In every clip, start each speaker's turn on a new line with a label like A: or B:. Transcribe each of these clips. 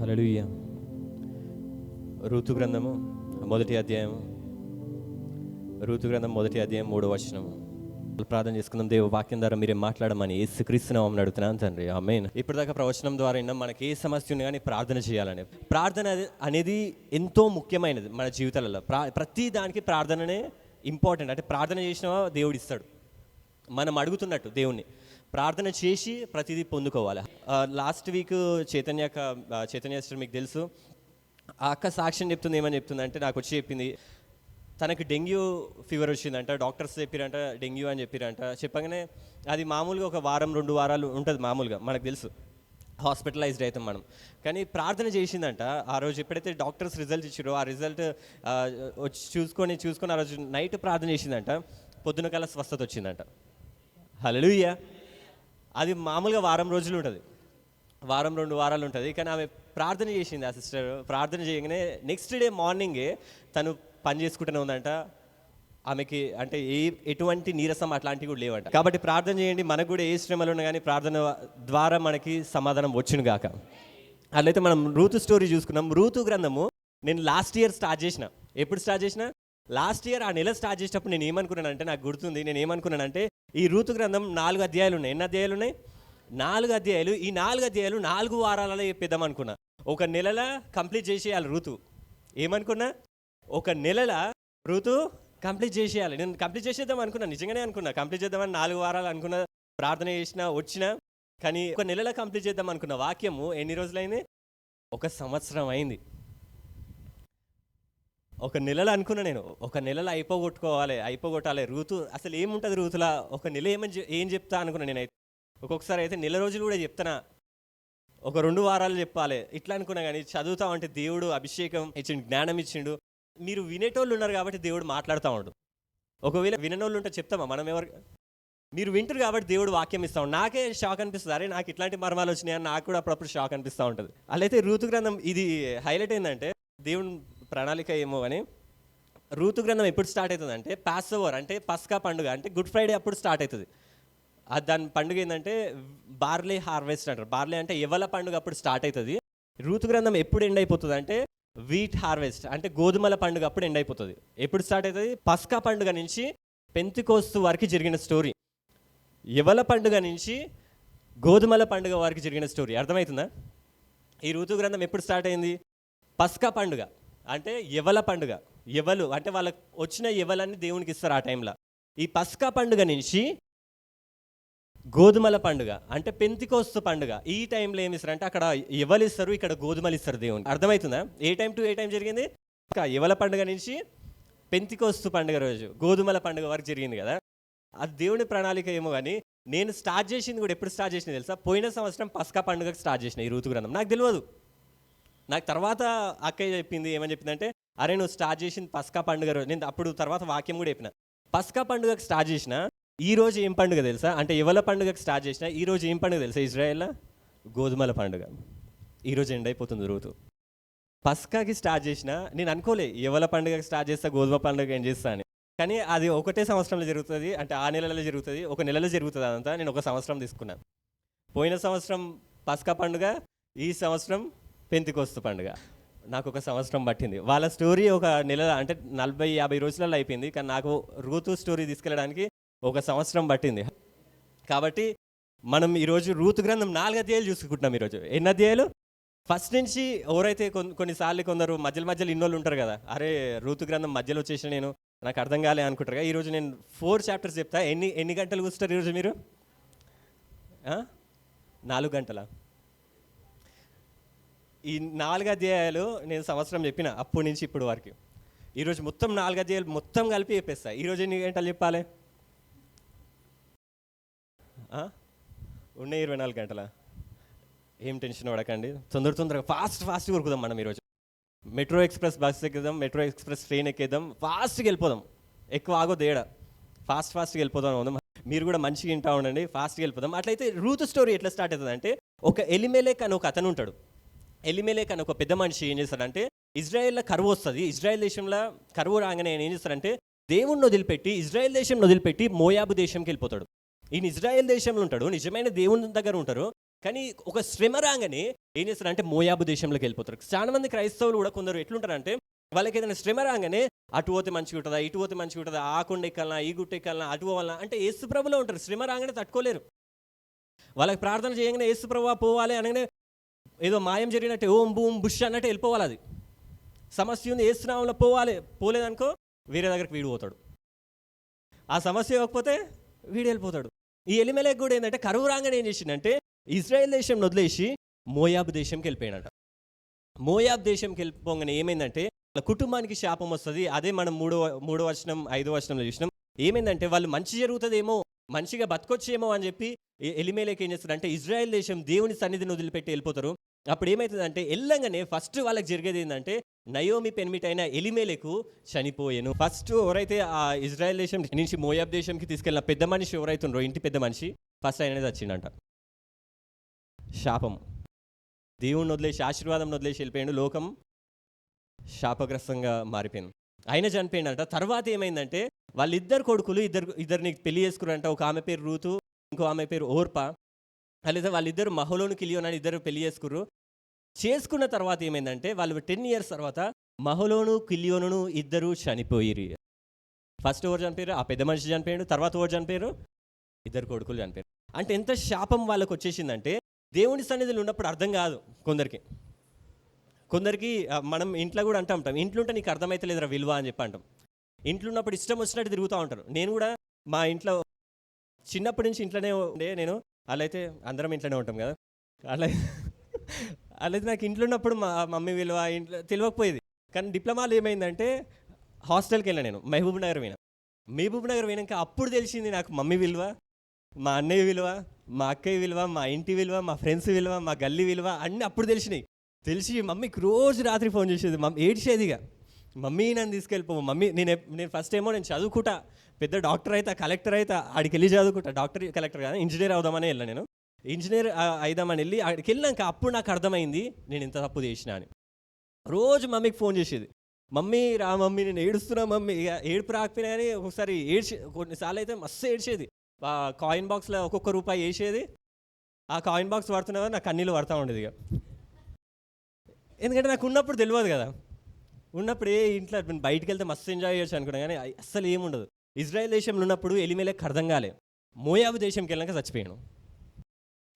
A: హల్లెలూయా. Ruth గ్రంథము మొదటి అధ్యాయం 3వ వచనము. ప్రార్థన చేసుకుందాం. దేవ వాక్యం ద్వారా మీరే మాట్లాడమని యేసుక్రీస్తు నామమున అడుగుతున్నాను తండ్రి, ఆమేన్. ఇప్పటిదాకా ప్రవచనం ద్వారా విన్నాం, మనకి ఏ సమస్య ఉన్నా కానీ ప్రార్థన చేయాలని. ప్రార్థన అనేది ఎంతో ముఖ్యమైనది మన జీవితాలలో. ప్రతి దానికి ప్రార్థననే ఇంపార్టెంట్. అంటే ప్రార్థన చేసినా దేవుడు ఇస్తాడు. మనం అడుగుతున్నట్టు దేవుణ్ణి ప్రార్థన చేసి ప్రతిదీ పొందుకోవాలి. లాస్ట్ వీక్ చైతన్య సిస్టర్ మీకు తెలుసు, ఆ అక్క సాక్ష్యం చెప్తుంది. ఏమని చెప్తుంది అంటే, నాకు వచ్చి చెప్పింది తనకి డెంగ్యూ ఫీవర్ వచ్చిందంట. డాక్టర్స్ చెప్పారంట డెంగ్యూ అని చెప్పారంట. చెప్పగానే అది మామూలుగా ఒక వారం 2 వారాలు ఉంటుంది మామూలుగా, మనకు తెలుసు, హాస్పిటలైజ్డ్ అవుతాం మనం. కానీ ప్రార్థన చేసిందంట. ఆ రోజు ఎప్పుడైతే డాక్టర్స్ రిజల్ట్ ఇచ్చారో ఆ రిజల్ట్ వచ్చి చూసుకొని ఆ రోజు నైట్ ప్రార్థన చేసిందంట. పొద్దున కల్లా స్వస్థత వచ్చిందంట. హల్లెలూయా. అది మామూలుగా వారం రోజులు ఉంటుంది, వారం 2 వారాలు ఉంటుంది. కానీ ఆమె ప్రార్థన చేసింది. ఆ సిస్టర్ ప్రార్థన చేయగానే నెక్స్ట్ డే మార్నింగే తను పని చేసుకుంటూనే ఉందంట. ఆమెకి అంటే ఎటువంటి నీరసం అట్లాంటివి కూడా లేవంట. కాబట్టి ప్రార్థన చేయండి. మనకు కూడా ఏ శ్రమలు ఉన్నా కానీ ప్రార్థన ద్వారా మనకి సమాధానం వచ్చును గాక. అట్లయితే మనం రూతు స్టోరీ చూసుకున్నాం. రూతు గ్రంథము నేను లాస్ట్ ఇయర్ స్టార్ట్ చేసిన. ఎప్పుడు స్టార్ట్ చేసిన? లాస్ట్ ఇయర్ ఆ నెల స్టార్ట్ చేసేటప్పుడు నేను ఏమనుకున్నానంటే, నాకు గుర్తుంది, నేను ఏమనుకున్నానంటే ఈ రూతు గ్రంథం 4 అధ్యాయాలు ఉన్నాయి. ఎన్ని అధ్యాయాలు ఉన్నాయి? 4 అధ్యాయాలు. ఈ 4 అధ్యాయాలు 4 వారాలలో చెప్పేద్దాం అనుకున్నా. ఒక నెలల కంప్లీట్ చేసేయాలి రూతు. ఏమనుకున్నా? ఒక నెలల రూతు కంప్లీట్ చేసేయాలి. నేను కంప్లీట్ చేసేద్దాం అనుకున్నా, నిజంగానే అనుకున్నా. కంప్లీట్ చేద్దామని 4 వారాలు అనుకున్నా, ప్రార్థన చేసిన వచ్చిన. కానీ ఒక నెలలో కంప్లీట్ చేద్దాం అనుకున్న వాక్యము ఎన్ని రోజులైంది? 1 సంవత్సరం అయింది. ఒక నెలలో అనుకున్నా నేను, ఒక నెలలో అయిపోగొట్టాలి రూతు. అసలు ఏముంటుంది రూతులా? ఒక నెల ఏం చెప్తా అనుకున్నా నేనైతే. ఒక్కొక్కసారి అయితే నెల రోజులు కూడా చెప్తానా, ఒక 2 వారాలు చెప్పాలి ఇట్లా అనుకున్నా. కానీ చదువుతా ఉంటే దేవుడు అభిషేకం ఇచ్చిండు, జ్ఞానం ఇచ్చిండు. మీరు వినేటోళ్ళు ఉన్నారు కాబట్టి దేవుడు మాట్లాడుతూ ఉండు. ఒకవేళ విననోళ్ళు ఉంటే చెప్తామా మనం? మీరు వింటారు కాబట్టి దేవుడు వాక్యం ఇస్తా ఉంటాడు. నాకే షాక్ అనిపిస్తుంది, అరే నాకు ఇట్లాంటి మర్మాలు వచ్చినాయని నాకు కూడా అప్పుడప్పుడు షాక్ అనిపిస్తూ ఉంటుంది. అలాగే రూతు గ్రంథం ఇది హైలైట్ ఏంటంటే, దేవుని ప్రణాళిక ఏమో కానీ రూతు గ్రంథం ఎప్పుడు స్టార్ట్ అవుతుంది అంటే, పాస్ ఓవర్ అంటే పస్కా పండుగ అంటే గుడ్ ఫ్రైడే అప్పుడు స్టార్ట్ అవుతుంది. దాని పండుగ ఏంటంటే బార్లీ హార్వెస్ట్ అంటారు. బార్లీ అంటే యవల పండుగ అప్పుడు స్టార్ట్ అవుతుంది. రూతు గ్రంథం ఎప్పుడు ఎండ్ అయిపోతుంది అంటే వీట్ హార్వెస్ట్ అంటే గోధుమల పండుగ అప్పుడు ఎండ్ అయిపోతుంది. ఎప్పుడు స్టార్ట్ అవుతుంది? పస్కా పండుగ నుంచి పెంతెకోస్తు వరకు జరిగిన స్టోరీ. యవల పండుగ నుంచి గోధుమల పండుగ వరకు జరిగిన స్టోరీ. అర్థమవుతుందా? ఈ రూతు గ్రంథం ఎప్పుడు స్టార్ట్ అయింది? పస్కా పండుగ అంటే యవల పండుగ. యవలు అంటే వాళ్ళకి వచ్చిన యవలన్నీ దేవునికి ఇస్తారు ఆ టైంలో. ఈ పస్కా పండుగ నుంచి గోధుమల పండుగ అంటే పెంతెకోస్తు పండుగ. ఈ టైంలో ఏమి ఇస్తారు అంటే అక్కడ యవలు ఇస్తారు, ఇక్కడ గోధుమలు ఇస్తారు దేవునికి. అర్థమవుతుందా? ఏ టైం టు ఏ టైం జరిగింది? యవల పండుగ నుంచి పెంతెకోస్తు పండుగ రోజు గోధుమల పండుగ వరకు జరిగింది కదా. అది దేవుని ప్రణాళిక ఏమో. కానీ నేను స్టార్ట్ చేసింది కూడా ఎప్పుడు స్టార్ట్ చేసింది తెలుసా? పోయిన సంవత్సరం పస్కా పండుగకి స్టార్ట్ చేసిన ఈ రూతు గ్రంథం. నాకు తెలియదు. నాకు తర్వాత అక్కయ్య చెప్పింది. ఏమని చెప్పిందంటే, అరే నువ్వు స్టార్ట్ చేసింది పస్కా పండుగ రోజు. నేను అప్పుడు తర్వాత వాక్యం కూడా చెప్పిన. పస్కా పండుగకి స్టార్ట్ చేసిన. ఈ రోజు ఏం పండుగ తెలుసా? అంటే యవల పండుగకి స్టార్ట్ చేసిన. ఈ రోజు ఏం పండుగ తెలుసా? ఇజ్రాయెల్లో గోధుమల పండుగ. ఈరోజు ఎండ్ అయిపోతుంది రూతు. పస్కాకి స్టార్ట్ చేసిన. నేను అనుకోలే యవల పండుగకి స్టార్ట్ చేస్తా, గోధుమ పండుగ ఏం చేస్తా అని. కానీ అది ఒకటే సంవత్సరంలో జరుగుతుంది. అంటే ఆ నెలలో జరుగుతుంది, ఒక నెలలో జరుగుతుంది. అదంతా నేను 1 సంవత్సరం తీసుకున్నాను. పోయిన సంవత్సరం పస్కా పండుగ, ఈ సంవత్సరం పెంతెకోస్తు పండుగ. నాకు 1 సంవత్సరం పట్టింది. వాళ్ళ స్టోరీ ఒక నెల అంటే 40-50 రోజులలో అయిపోయింది. కానీ నాకు రూతు స్టోరీ తీసుకెళ్ళడానికి 1 సంవత్సరం పట్టింది. కాబట్టి మనం ఈరోజు రూతు గ్రంథం 4 అధ్యాయాలు చూసుకుంటున్నాం. ఈరోజు ఎన్ని అధ్యాయాలు? ఫస్ట్ నుంచి ఎవరైతే కొన్నిసార్లు కొందరు మధ్యలో ఇన్నోళ్ళు ఉంటారు కదా, అరే రూతు గ్రంథం మధ్యలో వచ్చేసిన నేను, నాకు అర్థం కాలే అనుకుంటారు కదా. ఈరోజు నేను 4 చాప్టర్స్ చెప్తా. ఎన్ని గంటలు కూర్చుంటారు ఈరోజు మీరు? 4 గంటల. ఈ 4 అధ్యాయాలు నేను సంవత్సరం చెప్పిన అప్పటి నుంచి ఇప్పుడు వరకు. ఈరోజు మొత్తం 4 అధ్యాయాలు మొత్తం కలిపి చెప్పేస్తా. ఈరోజు ఎన్ని గంటలు చెప్పాలి? ఉన్న 24 గంటల. ఏం టెన్షన్ పడకండి, తొందరగా ఫాస్ట్ ఉరుకుదాం మనం. ఈరోజు మెట్రో ఎక్స్ప్రెస్ బస్ ఎక్కిద్దాం, మెట్రో ఎక్స్ప్రెస్ ట్రైన్ ఎక్కేద్దాం, ఫాస్ట్గా వెళ్ళిపోదాం. ఎక్కువ ఆగొద్దు ఏడ, ఫాస్ట్గా వెళ్ళిపోదాం. మీరు కూడా మంచిగా వింటా ఉండండి, ఫాస్ట్గా వెళ్ళిపోదాం. అట్లయితే రూతు స్టోరీ ఎట్లా స్టార్ట్ అవుతుంది అంటే, ఒక ఎలిమెలెక్ అని ఒక అతను ఉంటాడు. ఎలిమెలెక్ అని ఒక పెద్ద మనిషి ఏం చేస్తాడంటే, ఇజ్రాయెల్లో కరువు వస్తుంది. ఇజ్రాయెల్ దేశంలో కరువు రాగానే ఆయన ఏం చేస్తాడంటే, దేవుణ్ణి వదిలిపెట్టి ఇజ్రాయెల్ దేశం వదిలిపెట్టి మోయాబు దేశంకి వెళ్ళిపోతాడు. ఈయన ఇజ్రాయెల్ దేశంలో ఉంటాడు, నిజమైన దేవుని దగ్గర ఉంటారు. కానీ ఒక శ్రమ రాగానే ఏం చేస్తారంటే మోయాబు దేశంలోకి వెళ్ళిపోతారు. చాలా మంది క్రైస్తవులు కూడా కొందరు ఎట్లుంటారంటే వాళ్ళకి ఏదైనా శ్రమ రాగానే అటు పోతే మంచిగా ఉంటుందా, ఇటు పోతే మంచిగా ఉంటుందా, ఆ కొండ ఎక్కాలన్నా, ఈ గుట్ట ఎక్కాలన్నా, అటు పోవాలన్నా అంటే యేసు ప్రభులో ఉంటారు. శ్రమ రాగానే తట్టుకోలేరు. వాళ్ళకి ప్రార్థన చేయగానే యేసు ప్రభువా పోవాలి అనగానే ఏదో మాయం జరిగినట్టు ఓం బూమ్ బుష్ అన్నట్టు వెళ్ళిపోవాలి. అది సమస్య ఉంది, యేసు నామములో పోవాలి. పోలేదనుకో వేరే దగ్గరికి వీడు పోతాడు. ఆ సమస్య ఇవ్వకపోతే వీడు వెళ్ళిపోతాడు. ఈ ఎలిమెలెకు కూడా ఏంటంటే కరువు రాగానే ఏం చేసిందంటే ఇజ్రాయెల్ దేశం వదిలేసి మోయాబు దేశంకి వెళ్ళిపోయాడట. మోయాబు దేశంకి వెళ్ళిపోగానే ఏమైందంటే వాళ్ళ కుటుంబానికి శాపం వస్తుంది. అదే మనం మూడో వచనం 5వ వచనంలో చూసినాం. ఏమైందంటే వాళ్ళు మంచి జరుగుతుందేమో, మంచిగా బతకొచ్చేమో అని చెప్పి ఎలిమెలెకు ఏం చేస్తారంటే ఇజ్రాయెల్ దేశం దేవుని సన్నిధిని వదిలిపెట్టి వెళ్ళిపోతారు. అప్పుడు ఏమవుతుందంటే వెళ్ళంగానే ఫస్ట్ వాళ్ళకి జరిగేది ఏంటంటే నయోమి పెనిమిటి అయిన ఎలిమెలెకు చనిపోయాను. ఫస్ట్ ఎవరైతే ఆ ఇజ్రాయెల్ దేశం నుంచి మోయాబ్ దేశంకి తీసుకెళ్ళిన పెద్ద మనిషి ఎవరైతుండ్రో, ఇంటి పెద్ద మనిషి, ఫస్ట్ ఆయనది వచ్చిండంట. శాపం. దేవుణ్ణి వదిలేసి ఆశీర్వాదం వదిలేసి వెళ్ళిపోయాడు. లోకం శాపగ్రస్తంగా మారిపోయింది. ఆయన చనిపోయిందంట. తర్వాత ఏమైందంటే వాళ్ళిద్దరు కొడుకులు ఇద్దరిని పెళ్లి చేసుకున్నారంట. ఒక ఆమె పేరు రూతు, ఇంకో ఆమె పేరు ఓర్పా. లేదా వాళ్ళిద్దరు మహలోను కిలియోను అని ఇద్దరు పెళ్లి చేసుకుర్రు. చేసుకున్న తర్వాత ఏమైందంటే వాళ్ళు 10 years తర్వాత మహలోను కిలియోను ఇద్దరు చనిపోయిరి. ఫస్ట్ ఎవరు చనిపోయారు? ఆ పెద్ద మనిషి చనిపోయాడు. తర్వాత ఎవరు చనిపోయారు? ఇద్దరు కొడుకులు చనిపోయారు. అంటే ఎంత శాపం వాళ్ళకు వచ్చేసిందంటే దేవుని సన్నిధిలో ఉన్నప్పుడు అర్థం కాదు కొందరికి మనం ఇంట్లో కూడా అంటాం, ఇంట్లో ఉంటే నీకు అర్థమైతే లేదురా విలువ అని చెప్పి అంటాం. ఇంట్లో ఉన్నప్పుడు ఇష్టం వచ్చినట్టు తిరుగుతూ ఉంటారు. నేను కూడా మా ఇంట్లో చిన్నప్పటి నుంచి ఇంట్లోనే ఉండే నేను. అలా అయితే అందరం ఇంట్లోనే ఉంటాం కదా. అలా అయితే నాకు ఇంట్లో ఉన్నప్పుడు మా మమ్మీ విలువ ఇంట్లో తెలియకపోయేది. కానీ డిప్లొమాలో ఏమైందంటే హాస్టల్కి వెళ్ళాను నేను. మహబూబ్ నగర్ పోయినాక అప్పుడు తెలిసింది నాకు మమ్మీ విలువ, మా అన్నయ్య విలువ, మా అక్కయ్య విలువ, మా ఇంటి విలువ, మా ఫ్రెండ్స్ విలువ, మా గల్లీ విలువ అన్నీ అప్పుడు తెలిసి మమ్మీకి రోజు రాత్రి ఫోన్ చేసేది. ఏడ్చేదిగా, మమ్మీ నన్ను తీసుకెళ్ళిపో మమ్మీ. నేను ఫస్ట్ ఏమో నేను చదువుకుంటా, పెద్ద డాక్టర్ అయితే, కలెక్టర్ అయితే ఆడికి వెళ్ళి చదువుకుంటా. డాక్టర్ కలెక్టర్ కాదు, ఇంజనీర్ అవుదామని వెళ్ళాను నేను. ఇంజనీర్ అయిదామని వెళ్ళి అక్కడికి వెళ్ళాక అప్పుడు నాకు అర్థమైంది నేను ఇంత తప్పు చేసినా అని. రోజు మమ్మీకి ఫోన్ చేసేది, మమ్మీ రా మమ్మీ నేను ఏడుస్తున్నా మమ్మీ. ఇక ఏడుపు రాకపోయినా కానీ ఒకసారి కొన్నిసార్లు అయితే మస్తు ఏడ్చేది. కాయిన్ బాక్స్లో ఒక్కొక్క రూపాయి వేసేది. ఆ కాయిన్ బాక్స్ పడుతున్నా నాకు కన్నీళ్ళు పడతా ఉండేది. ఇక ఎందుకంటే నాకు ఉన్నప్పుడు తెలియదు కదా. ఉన్నప్పుడు ఇంట్లో బయటికి వెళ్తే మస్తు ఎంజాయ్ చేయొచ్చు అనుకున్నా, కానీ అస్సలు ఏముండదు. ఇజ్రాయెల్ దేశంలో ఉన్నప్పుడు ఎలిమెలెకు అర్థం కాలే. మోయాబు దేశంకి వెళ్ళాక చచ్చిపోయాను.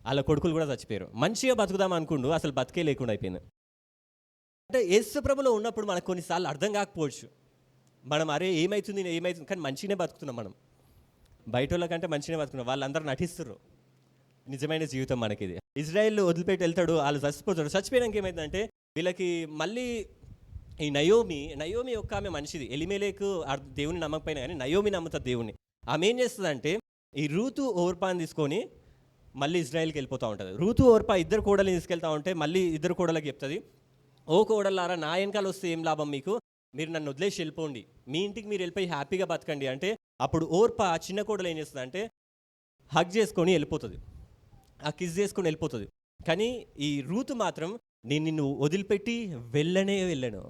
A: వాళ్ళ కొడుకులు కూడా చచ్చిపోయారు. మంచిగా బతుకుదాం అనుకుంటూ అసలు బతికే లేకుండా అయిపోయింది. అంటే యేసు ప్రభులో ఉన్నప్పుడు మనకు కొన్నిసార్లు అర్థం కాకపోవచ్చు. మనం అరే ఏమవుతుంది కానీ మంచిగానే బతుకుతున్నాం. మనం బయట వాళ్ళకంటే మంచిగానే బతుకున్నాం. వాళ్ళందరూ నటిస్తున్నారు. నిజమైన జీవితం మనకిది. ఇజ్రాయెల్ వదిలిపెట్టి వెళ్తాడు, వాళ్ళు చచ్చిపోతాడు. చచ్చిపోయాక ఏమైందంటే వీళ్ళకి మళ్ళీ ఈ నయోమి యొక్క ఆమె మనిషిది. ఎలిమెలెకు దేవుని నమ్మకపోయినా కానీ నయోమి నమ్ముతుంది దేవుని. ఆమె ఏం చేస్తుందంటే ఈ రూతు ఓర్పాని తీసుకొని మళ్ళీ ఇజ్రాయెల్కి వెళ్ళిపోతూ ఉంటుంది. రూతు ఓర్పా ఇద్దరు కోడల్ని తీసుకెళ్తూ ఉంటే మళ్ళీ ఇద్దరు కోడలకి చెప్తుంది, ఓ కోడలారా నా వెనకాల వస్తే ఏం లాభం మీకు, మీరు నన్ను వదిలేసి వెళ్ళిపోండి, మీ ఇంటికి మీరు వెళ్ళిపోయి హ్యాపీగా బతకండి అంటే. అప్పుడు ఓర్పా చిన్న కోడలు ఏం చేస్తుంది అంటే హగ్ చేసుకొని వెళ్ళిపోతుంది, ఆ కిస్ చేసుకొని వెళ్ళిపోతుంది. కానీ ఈ రూతు మాత్రం నేను నిన్ను వదిలిపెట్టి వెళ్ళను.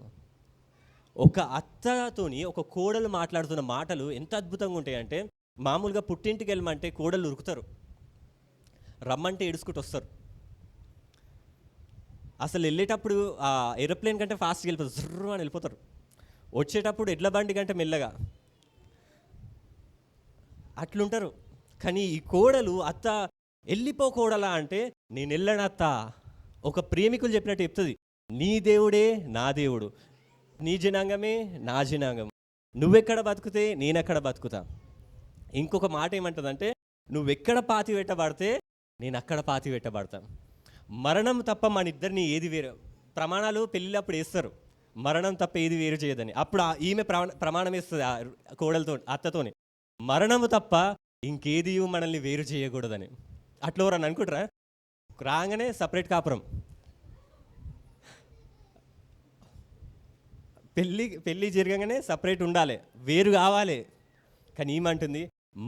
A: ఒక అత్తతోని ఒక కోడలు మాట్లాడుతున్న మాటలు ఎంత అద్భుతంగా ఉంటాయంటే, మామూలుగా పుట్టింటికి వెళ్ళమంటే కోడలు ఉరుకుతారు, రమ్మంటే ఏడుచుకుంటూ వస్తారు. అసలు వెళ్ళేటప్పుడు ఆ ఏరోప్లేన్ కంటే ఫాస్ట్గా వెళ్ళిపోతారు, జర్రు అని వెళ్ళిపోతారు. వచ్చేటప్పుడు ఎడ్ల బండి కంటే మెల్లగా అట్లుంటారు. కానీ ఈ కోడలు అత్త వెళ్ళిపో కోడలా అంటే నేను వెళ్ళను అత్త. ఒక ప్రేమికులు చెప్పినట్టు చెప్తుంది, నీ దేవుడే నా దేవుడు, నీ జనాంగమే నా జనాంగం, నువ్వెక్కడ బతుకుతే నేనెక్కడ బతుకుతా. ఇంకొక మాట ఏమంటుందంటే నువ్వెక్కడ పాతి పెట్టబడితే నేను అక్కడ పాతి పెట్టబడతాను. మరణం తప్ప మన ఇద్దరిని ఏది వేరు, ప్రమాణాలు పెళ్ళిళ్ళప్పుడు వేస్తారు, మరణం తప్ప ఏది వేరు చేయదని. అప్పుడు ఈమె ప్రమాణం వేస్తుంది ఆ కోడలతో అత్తతోని, మరణము తప్ప ఇంకేది మనల్ని వేరు చేయకూడదని. అట్లా ఎవరని అనుకుంటారా? రాగానే సపరేట్ కాపురం, పెళ్ళి జరగగానే సపరేట్ ఉండాలి, వేరు కావాలి. కానీ ఏమంటుంది,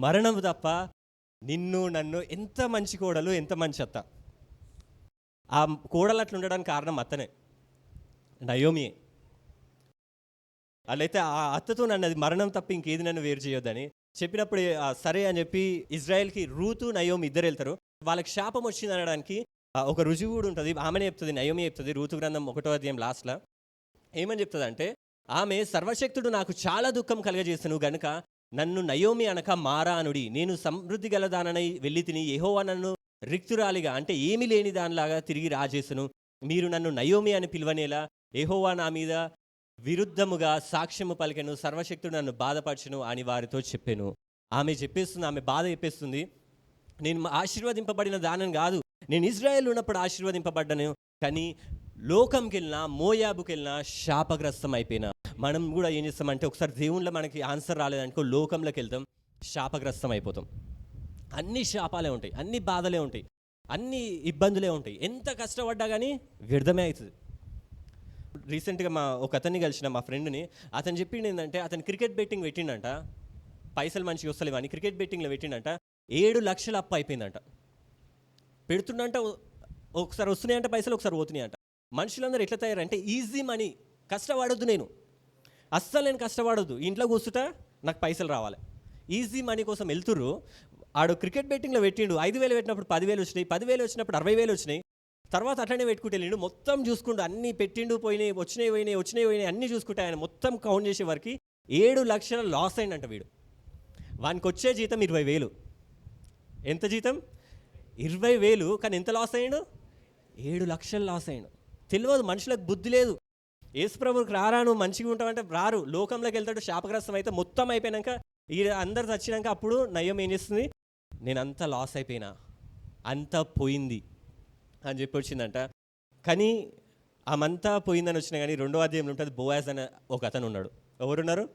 A: మరణము తప్ప నిన్ను నన్ను. ఎంత మంచి కోడలు, ఎంత మంచి అత్త. ఆ కోడలు అట్లా ఉండడానికి కారణం అత్తనే, నయోమియే. అట్లయితే ఆ అత్తతో నన్ను అది మరణం తప్ప ఇంకేది నన్ను వేరు చేయొద్దని చెప్పినప్పుడు సరే అని చెప్పి ఇజ్రాయెల్కి రూతు నయోమి ఇద్దరు వెళ్తారు. వాళ్ళకి శాపం వచ్చింది అనడానికి ఒక రుజువు కూడా ఉంటుంది. ఆమెనే చెప్తుంది, నయోమి చెప్తుంది రూతు గ్రంథం 1వ అధ్యాయం లాస్ట్లో ఏమని చెప్తుంది అంటే, ఆమె సర్వశక్తుడు నాకు చాలా దుఃఖం కలగజేసను గనుక నన్ను నయోమి అనక మారా అనుడి. నేను సమృద్ధి గలదానై వెళ్ళి తిని యెహోవా నన్ను రిక్తురాలిగా అంటే ఏమీ లేని దానిలాగా తిరిగి రాజేసను. మీరు నన్ను నయోమి అని పిలువనేలా యెహోవా నా మీద విరుద్ధముగా సాక్ష్యము పలికెను, సర్వశక్తుడు నన్ను బాధపరచును అని వారితో చెప్పాను. ఆమె చెప్పేస్తుంది, ఆమె బాధ చెప్పేస్తుంది, నేను ఆశీర్వదింపబడిన దానని కాదు, నేను ఇజ్రాయెల్ ఉన్నప్పుడు ఆశీర్వదింపబడ్డాను, కానీ లోకంకి వెళ్ళినా మోయాబుకి వెళ్ళినా శాపగ్రస్తం అయిపోయినా. మనం కూడా ఏం చేస్తామంటే ఒకసారి దేవుళ్ళ మనకి ఆన్సర్ రాలేదనుకో లోకంలోకి వెళ్తాం, శాపగ్రస్తం అయిపోతాం. అన్ని శాపాలే ఉంటాయి, అన్ని బాధలే ఉంటాయి, అన్ని ఇబ్బందులే ఉంటాయి. ఎంత కష్టపడ్డా కానీ వ్యర్థమే అవుతుంది. రీసెంట్గా ఒక అతన్ని కలిసిన మా ఫ్రెండ్ని, అతను చెప్పిండు ఏంటంటే అతను క్రికెట్ బెట్టింగ్ పెట్టిండంట, పైసలు మంచిగా వస్తలేవు అని క్రికెట్ బెట్టింగ్లో పెట్టిండంట. 7 లక్షలు అప్పు అయిపోయిందంట. పెడుతుండంట, ఒకసారి వస్తున్నాయంట పైసలు, ఒకసారి పోతున్నాయంట. మనుషులందరూ ఎట్లా తయారంటే ఈజీ మనీ, కష్టపడొద్దు, నేను కష్టపడొద్దు, ఇంట్లో కూర్చుంటా నాకు పైసలు రావాలి, ఈజీ మనీ కోసం వెళ్తుర్రు. ఆడు క్రికెట్ బెట్టింగ్లో పెట్టిండు, 5,000 పెట్టినప్పుడు 10,000 వచ్చినాయి, 10,000 వచ్చినప్పుడు 60,000 వచ్చినాయి. తర్వాత అట్లనే పెట్టుకుంటే వెళ్ళిండు, మొత్తం చూసుకుంటూ అన్నీ పెట్టిండు, వచ్చినాయి అన్నీ చూసుకుంటే ఆయన మొత్తం కౌంట్ చేసే వరకు 7 లక్షల లాస్ అయిందంట. వానికి వచ్చే జీతం 20,000. ఎంత జీతం? 20,000. కానీ ఎంత లాస్ అయ్యాడు? 7 లక్షలు లాస్ అయ్యాడు. తెలియదు, మనుషులకు బుద్ధి లేదు. యేసుప్రభుకి రాను మంచిగా ఉంటామంటే రారు, లోకంలోకి వెళ్తాడు, శాపగ్రస్తం అయితే మొత్తం అయిపోయినాక అందరు చచ్చినాక అప్పుడు నయం ఏం చేస్తుంది, నేను అంతా లాస్ అయిపోయినా, అంతా పోయింది అని చెప్పి వచ్చిందంట. కానీ ఆమంతా పోయిందని వచ్చినా కానీ 2వ అధ్యాయంలో ఉంటుంది, బోయాజ్ అనే ఒక అతను ఉన్నాడు. ఎవరున్నారు?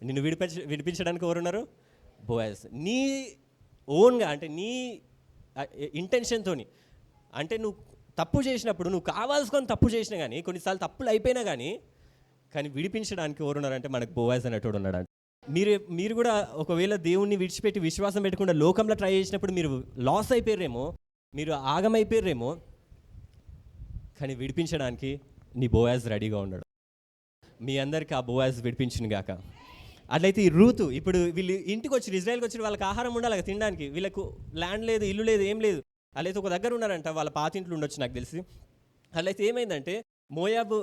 A: నిన్ను విడిపించడానికి ఎవరున్నారు? బోయాజ్. నీ ఓన్గా అంటే నీ ఇంటెన్షన్తో, అంటే నువ్వు తప్పు చేసినప్పుడు, నువ్వు కావాల్సుకొని తప్పు చేసినా కానీ, కొన్నిసార్లు తప్పులు అయిపోయినా కానీ విడిపించడానికి ఎవరున్నారంటే మనకు బోయాజ్ అనేటోడు ఉన్నాడు. మీరు కూడా ఒకవేళ దేవుణ్ణి విడిచిపెట్టి విశ్వాసం పెట్టకుండా లోకంలో ట్రై చేసినప్పుడు మీరు లాస్ అయిపోయారేమో, మీరు ఆగమైపోయారేమో, కానీ విడిపించడానికి నీ బోయాజ్ రెడీగా ఉన్నాడు. మీ అందరికీ ఆ బోయాజ్ విడిపించును గాక. అట్లయితే ఈ రూతు ఇప్పుడు వీళ్ళు ఇంటికి వచ్చి ఇజ్రాయెల్కి వచ్చి వాళ్ళకి ఆహారం ఉండాలి తినడానికి, వీళ్ళకు ల్యాండ్ లేదు, ఇల్లు లేదు, ఏం లేదు. అట్లయితే ఒక దగ్గర ఉన్నారంట, వాళ్ళ పాత ఇంట్లో ఉండొచ్చు నాకు తెలిసి. అట్లయితే ఏమైందంటే మోయాబు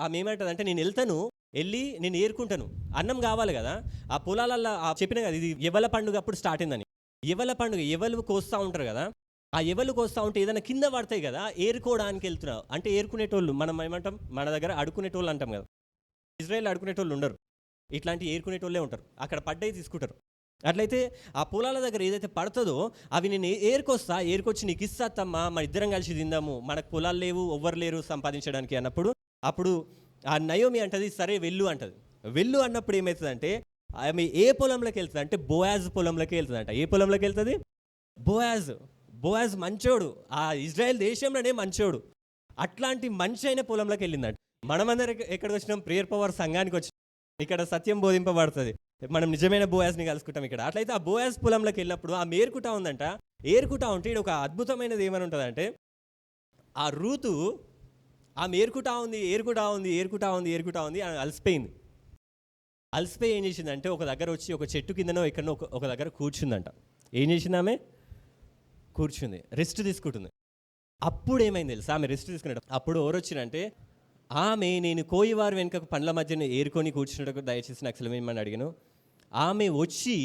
A: ఆమె ఏమంటుందంటే, నేను వెళ్తాను, వెళ్ళి నేను ఏరుకుంటాను, అన్నం కావాలి కదా. ఆ పొలాలల్లో చెప్పిన కదా ఇది ఎవల పండుగ అప్పుడు స్టార్ట్ అయిందని. ఎవల పండుగ, ఎవలు కోస్తూ ఉంటారు కదా, ఆ ఎవలు కోస్తూ ఉంటే ఏదైనా కింద పడతాయి కదా, ఏరుకోవడానికి వెళ్తున్నావు అంటే ఏరుకునేటోళ్ళు, మనం ఏమంటాం మన దగ్గర అడుకునేటోళ్ళు అంటాం కదా. ఇజ్రాయెల్ అడుకునేటోళ్ళు ఉండరు, ఇట్లాంటి ఏరుకునేటోళ్ళే ఉంటారు, అక్కడ పడ్డవి తీసుకుంటారు. అట్లయితే ఆ పొలాల దగ్గర ఏదైతే పడుతుందో అవి నేను ఏరుకొచ్చి నీకు ఇస్తాత్తమ్మా, మన ఇద్దరం కలిసి తిందాము, మనకు పొలాలు లేవు, ఎవ్వరు లేరు సంపాదించడానికి అన్నప్పుడు, అప్పుడు ఆ నయోమి అంటది సరే వెళ్ళు అంటది. వెళ్ళు అన్నప్పుడు ఏమవుతుందంటే ఆమె ఏ పొలంలోకి వెళ్తుంది అంటే బోయాజ్ పొలంలోకి వెళ్తుందంట. ఏ పొలంలోకి వెళ్తుంది? బోయాజ్ మంచోడు, ఆ ఇజ్రాయెల్ దేశంలోనే మంచోడు. అట్లాంటి మంచి అయిన పొలంలోకి వెళ్ళిందంట. మనమందరం ఎక్కడికి వచ్చినాం? ప్రేయర్ పవర్ సంఘానికి వచ్చినాం. ఇక్కడ సత్యం బోధింపబడుతుంది, మనం నిజమైన బోయాజ్ని కలుసుకుంటాం ఇక్కడ. అట్లయితే ఆ బోయాజ్ పొలంలోకి వెళ్ళినప్పుడు ఆమె ఏరుకుంటా ఉందంట. ఏరుకుంటా ఉంటే ఇక్కడ ఒక అద్భుతమైనది ఏమని ఉంటుందంటే, ఆ రూతు ఆమె ఏరుకుంటా ఉంది ఆమె అలసిపోయింది. అలసిపోయి ఏం చేసిందంటే ఒక దగ్గర వచ్చి ఒక చెట్టు కిందనో ఎక్కడనో ఒక దగ్గర కూర్చుందంట. ఏం చేసింది? ఆమె కూర్చుంది, రెస్ట్ తీసుకుంటుంది. అప్పుడు ఏమైంది తెలుసా? ఆమె రెస్ట్ తీసుకునేట అప్పుడు ఎవరు వచ్చినంటే ఆమె, నేను కోయివారు వెనుక పండ్ల మధ్యన ఏరుకొని కూర్చున్నట్టు దయచేసి నాకు సెలవేయమని అడిగాను. ఆమె వచ్చి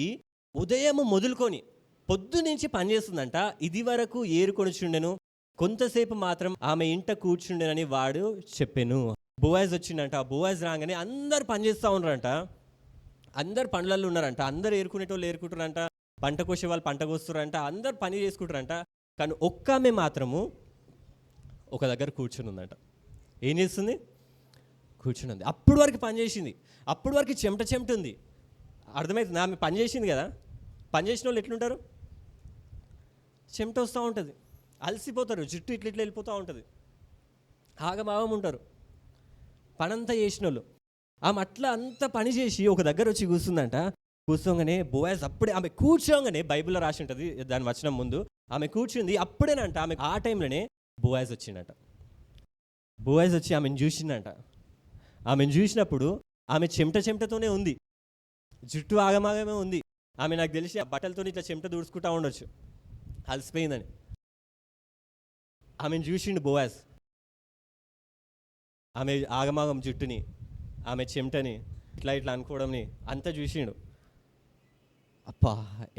A: ఉదయం మొదలుకొని పొద్దు నుంచి పనిచేస్తుందంట. ఇది వరకు ఏరుకొని చుండెను, కొంతసేపు మాత్రం ఆమె ఇంట కూర్చుండేనని వాడు చెప్పాను. బోయాజ్ వచ్చిందంట. బోయాజ్ రాగానే అందరు పనిచేస్తూ ఉన్నారంట, అందరు పండ్లల్లో ఉన్నారంట, అందరు ఏరుకునేటోళ్ళు ఏరుకుంటారంట, పంట కోసే వాళ్ళు పంట కోస్తారంట, అందరు పని చేసుకుంటారంట. కానీ ఒక్క ఆమె మాత్రము ఒక దగ్గర కూర్చుని ఉందంట. ఏం చేస్తుంది? కూర్చుని. అప్పుడు వరకు పని చేసింది, అప్పుడు వరకు చెమట ఉంది. అర్థమవుతుంది? ఆమె పని చేసింది కదా. పని చేసిన వాళ్ళు ఎట్లుంటారు? చెమట వస్తూ ఉంటుంది, అలసిపోతారు, జుట్టు ఇట్లా వెళ్ళిపోతూ ఉంటుంది, ఆగమాగం ఉంటారు పనంతా చేసిన వాళ్ళు. ఆమె అట్లా అంత పని చేసి ఒక దగ్గర వచ్చి కూర్చుందంట. కూర్చోగానే బోయాజ్ అప్పుడే, ఆమె కూర్చోగానే బైబిల్లో రాసి ఉంటుంది దాని వచనం ముందు, ఆమె కూర్చుంది. అప్పుడేనంట ఆమె ఆ టైంలోనే బోయాజ్ వచ్చిందంట. బోయాజ్ వచ్చి ఆమెను చూసిందంట. ఆమెను చూసినప్పుడు ఆమె చెమటతోనే ఉంది, జుట్టు ఆగమాగమే ఉంది. ఆమె నాకు తెలిసి ఆ బట్టలతో ఇట్లా చెమట దూడ్చుకుంటా ఉండొచ్చు, అలసిపోయిందని. ఆమెను చూసిండు బోయాజ్. ఆమె ఆగమాగం జుట్టుని, ఆమె చెమటని, ఇట్లా ఇట్లా అనుకోవడంని అంతా చూసిండు. అప్పా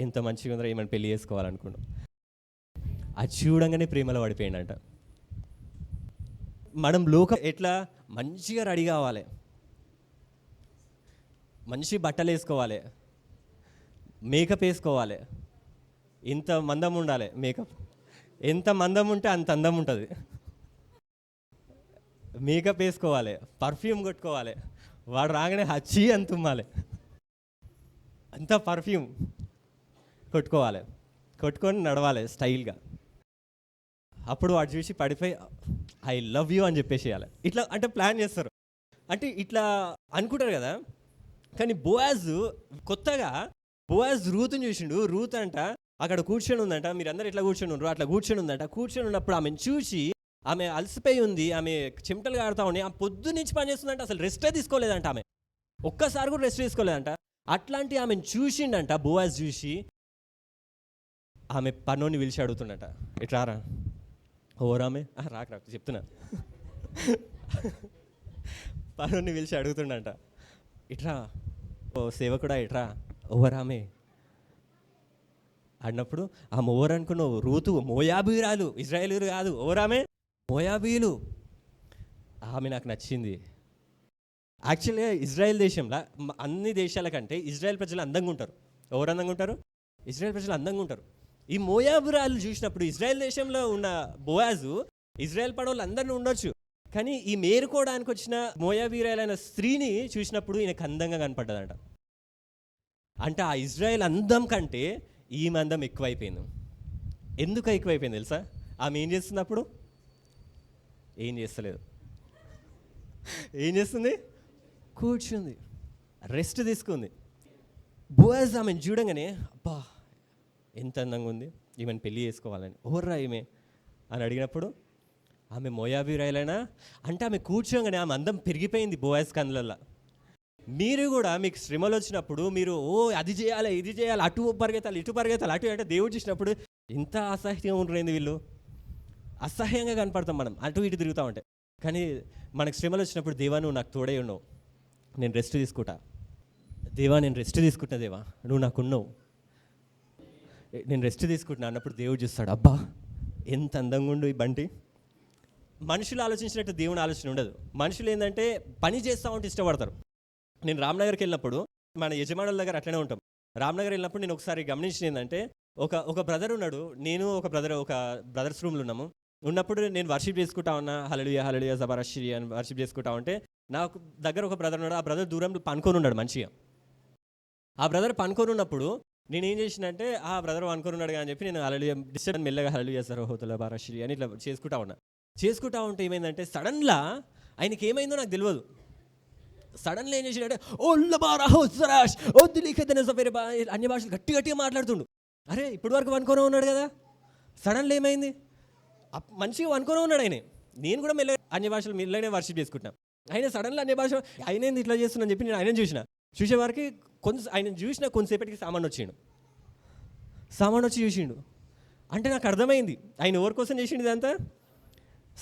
A: ఎంత మంచిగా ఉందో, ఏమైనా పెళ్లి చేసుకోవాలనుకుండు. అది చూడంగానే ప్రేమలో పడిపోయిండంట. మనం లోకం ఎట్లా మంచిగా రెడీ కావాలి, మంచి బట్టలు వేసుకోవాలి, మేకప్ వేసుకోవాలి, ఇంత మందం ఉండాలి. మేకప్ ఎంత మందం ఉంటే అంత అందం ఉంటుంది. మేకప్ వేసుకోవాలి, పర్ఫ్యూమ్ కొట్టుకోవాలి, వాడు రాగానే హచ్చి అని తుమ్మాలి, అంత పర్ఫ్యూమ్ కొట్టుకోవాలి, కొట్టుకొని నడవాలి స్టైల్గా. అప్పుడు వాడు చూసి పడిపోయి ఐ లవ్ యూ అని చెప్పేసేయాలి. ఇట్లా అంటే ప్లాన్ చేస్తారు, అంటే ఇట్లా అనుకుంటారు కదా. కానీ బోయాజ్ కొత్తగా రూత్ని చూసిండు. రూత్ అంట అక్కడ కూర్చొని ఉందంట. మీరందరూ ఇట్లా కూర్చొని ఉన్నారు, అట్లా కూర్చొని ఉందంట. కూర్చొని ఉన్నప్పుడు ఆమెను చూసి, ఆమె అలసిపోయి ఉంది, ఆమె చెమటలు కాడుతూ ఉన్నాయి, ఆమె పొద్దు నుంచి పని చేస్తుందంట. అసలు రెస్టే తీసుకోలేదంట, ఆమె ఒక్కసారి కూడా రెస్ట్ తీసుకోలేదంట. అట్లాంటి ఆమెను చూసిండంట బోయాజ్. చూసి ఆమె పనోని పిలిచి అడుగుతుండట, ఇట్రారా. ఓరామే రాక చెప్తున్నా. పనోని పిలిచి అడుగుతుండంట, ఇట్రా ఓ సేవకుడా, ఇట్రా ఓవరామే అన్నప్పుడు ఆమె ఓవర్ అనుకున్నావు. రూతు మోయాబీరాలు, ఇజ్రాయేలీలు కాదు. ఓవరామే మోయాబీలు. ఆమె నాకు నచ్చింది. యాక్చువల్గా ఇజ్రాయెల్ దేశంలో అన్ని దేశాల కంటే ఇజ్రాయెల్ ప్రజలు అందంగా ఉంటారు. ఎవరు అందంగా ఉంటారు? ఇజ్రాయెల్ ప్రజలు అందంగా ఉంటారు. ఈ మోయాబీరాలు చూసినప్పుడు ఇజ్రాయెల్ దేశంలో ఉన్న బోయాజు ఇజ్రాయెల్ పడవలు అందరినీ ఉండొచ్చు, కానీ ఈ మేరుకోవడానికి వచ్చిన మోయాబీరాలైన స్త్రీని చూసినప్పుడు ఈయనకు అందంగా కనపడ్డదంట. అంటే ఆ ఇజ్రాయెల్ అందం కంటే ఈమె అందం ఎక్కువైపోయింది. ఎందుకు ఎక్కువైపోయింది తెలుసా? ఆమె ఏం చేస్తుంది అప్పుడు? ఏం చేస్తలేదు. ఏం చేస్తుంది? కూర్చుంది, రెస్ట్ తీసుకుంది. బోయాజ్ ఆమెను చూడంగానే అబ్బా ఎంత అందంగా ఉంది, ఈమెను పెళ్లి చేసుకోవాలని. ఓర్రా ఈమె అని అడిగినప్పుడు ఆమె మోయాబీరాయలైనా అంటే ఆమె కూర్చోగానే ఆమె అందం పెరిగిపోయింది బోయాజ్ కళ్ళల్లో. మీరు కూడా మీకు శ్రమలు వచ్చినప్పుడు మీరు అది చేయాలి, ఇది చేయాలి, అటు పరిగెత్తాలి, ఇటు పరిగెత్తాలి, అటు అంటే దేవుడు చూసినప్పుడు ఇంత అసహ్యంగా ఉంటుంది, వీళ్ళు అసహ్యంగా కనపడతాం మనం అటు ఇటు తిరుగుతూ ఉంటే. కానీ మనకు శ్రమలు వచ్చినప్పుడు దేవా నువ్వు నాకు తోడే ఉన్నావు, నేను రెస్ట్ తీసుకుంటా. దేవా నేను రెస్ట్ తీసుకుంటా, దేవా నువ్వు నాకున్నావు, నేను రెస్ట్ తీసుకుంటున్నా అన్నప్పుడు దేవుడు చూస్తాడు, అబ్బా ఎంత అందంగా ఉండు ఈ బంటి. మనుషులు ఆలోచించినట్టు దేవుని ఆలోచన ఉండదు. మనుషులు ఏంటంటే పని చేస్తూ ఉంటే ఇష్టపడతారు. నేను రామ్నగర్కి వెళ్ళినప్పుడు మన యజమానుల దగ్గర అట్లనే ఉంటాం. రామ్నగర్ వెళ్ళినప్పుడు నేను ఒకసారి గమనించిన ఏంటంటే ఒక బ్రదర్ ఉన్నాడు, నేను ఒక బ్రదర్స్ రూమ్లో ఉన్నప్పుడు నేను వర్షిప్ చేసుకుంటా ఉన్నా, హల్లెలూయా హల్లెలూయా జబరశ్రీ అని వర్షిప్ చేసుకుంటా ఉంటే నాకు దగ్గర ఒక బ్రదర్ ఉన్నాడు. ఆ బ్రదర్ దూరంలో పనుకొని ఉన్నాడు మంచిగా. ఆ బ్రదర్ పనుకొని ఉన్నప్పుడు నేను ఏం చేసినంటే ఆ బ్రదర్ పనుకొని ఉన్నాడు అని చెప్పి నేను హల్లెలూయా డిస్టర్బ్ మెల్లగా హల్లెలూయా సర్వహోతుల బారశ్రీ అని ఇట్లా చేసుకుంటా ఉంటే ఏమైందంటే సడన్గా ఆయనకి ఏమైందో నాకు తెలియదు. సడన్గా ఏం చేసినంటే అన్య భాషలు గట్టిగా మాట్లాడుతుండు. అరే ఇప్పటి వరకు వనుకొని ఉన్నాడు కదా, సడన్గా ఏమైంది? మంచిగా వనుకొని ఉన్నాడు ఆయన. నేను కూడా మెల్ల అన్య భాషలు మెల్లనే వర్షిప్ చేసుకుంటున్నాను. ఆయన సడన్గా అన్య భాష ఆయన ఇట్లా చేస్తున్నాను చెప్పి నేను ఆయన చూసేవారికి ఆయన చూసిన కొంతసేపటికి సామాన్ వచ్చి చూసిండు. అంటే నాకు అర్థమైంది ఆయన ఎవరి కోసం చేసిండు ఇదంతా.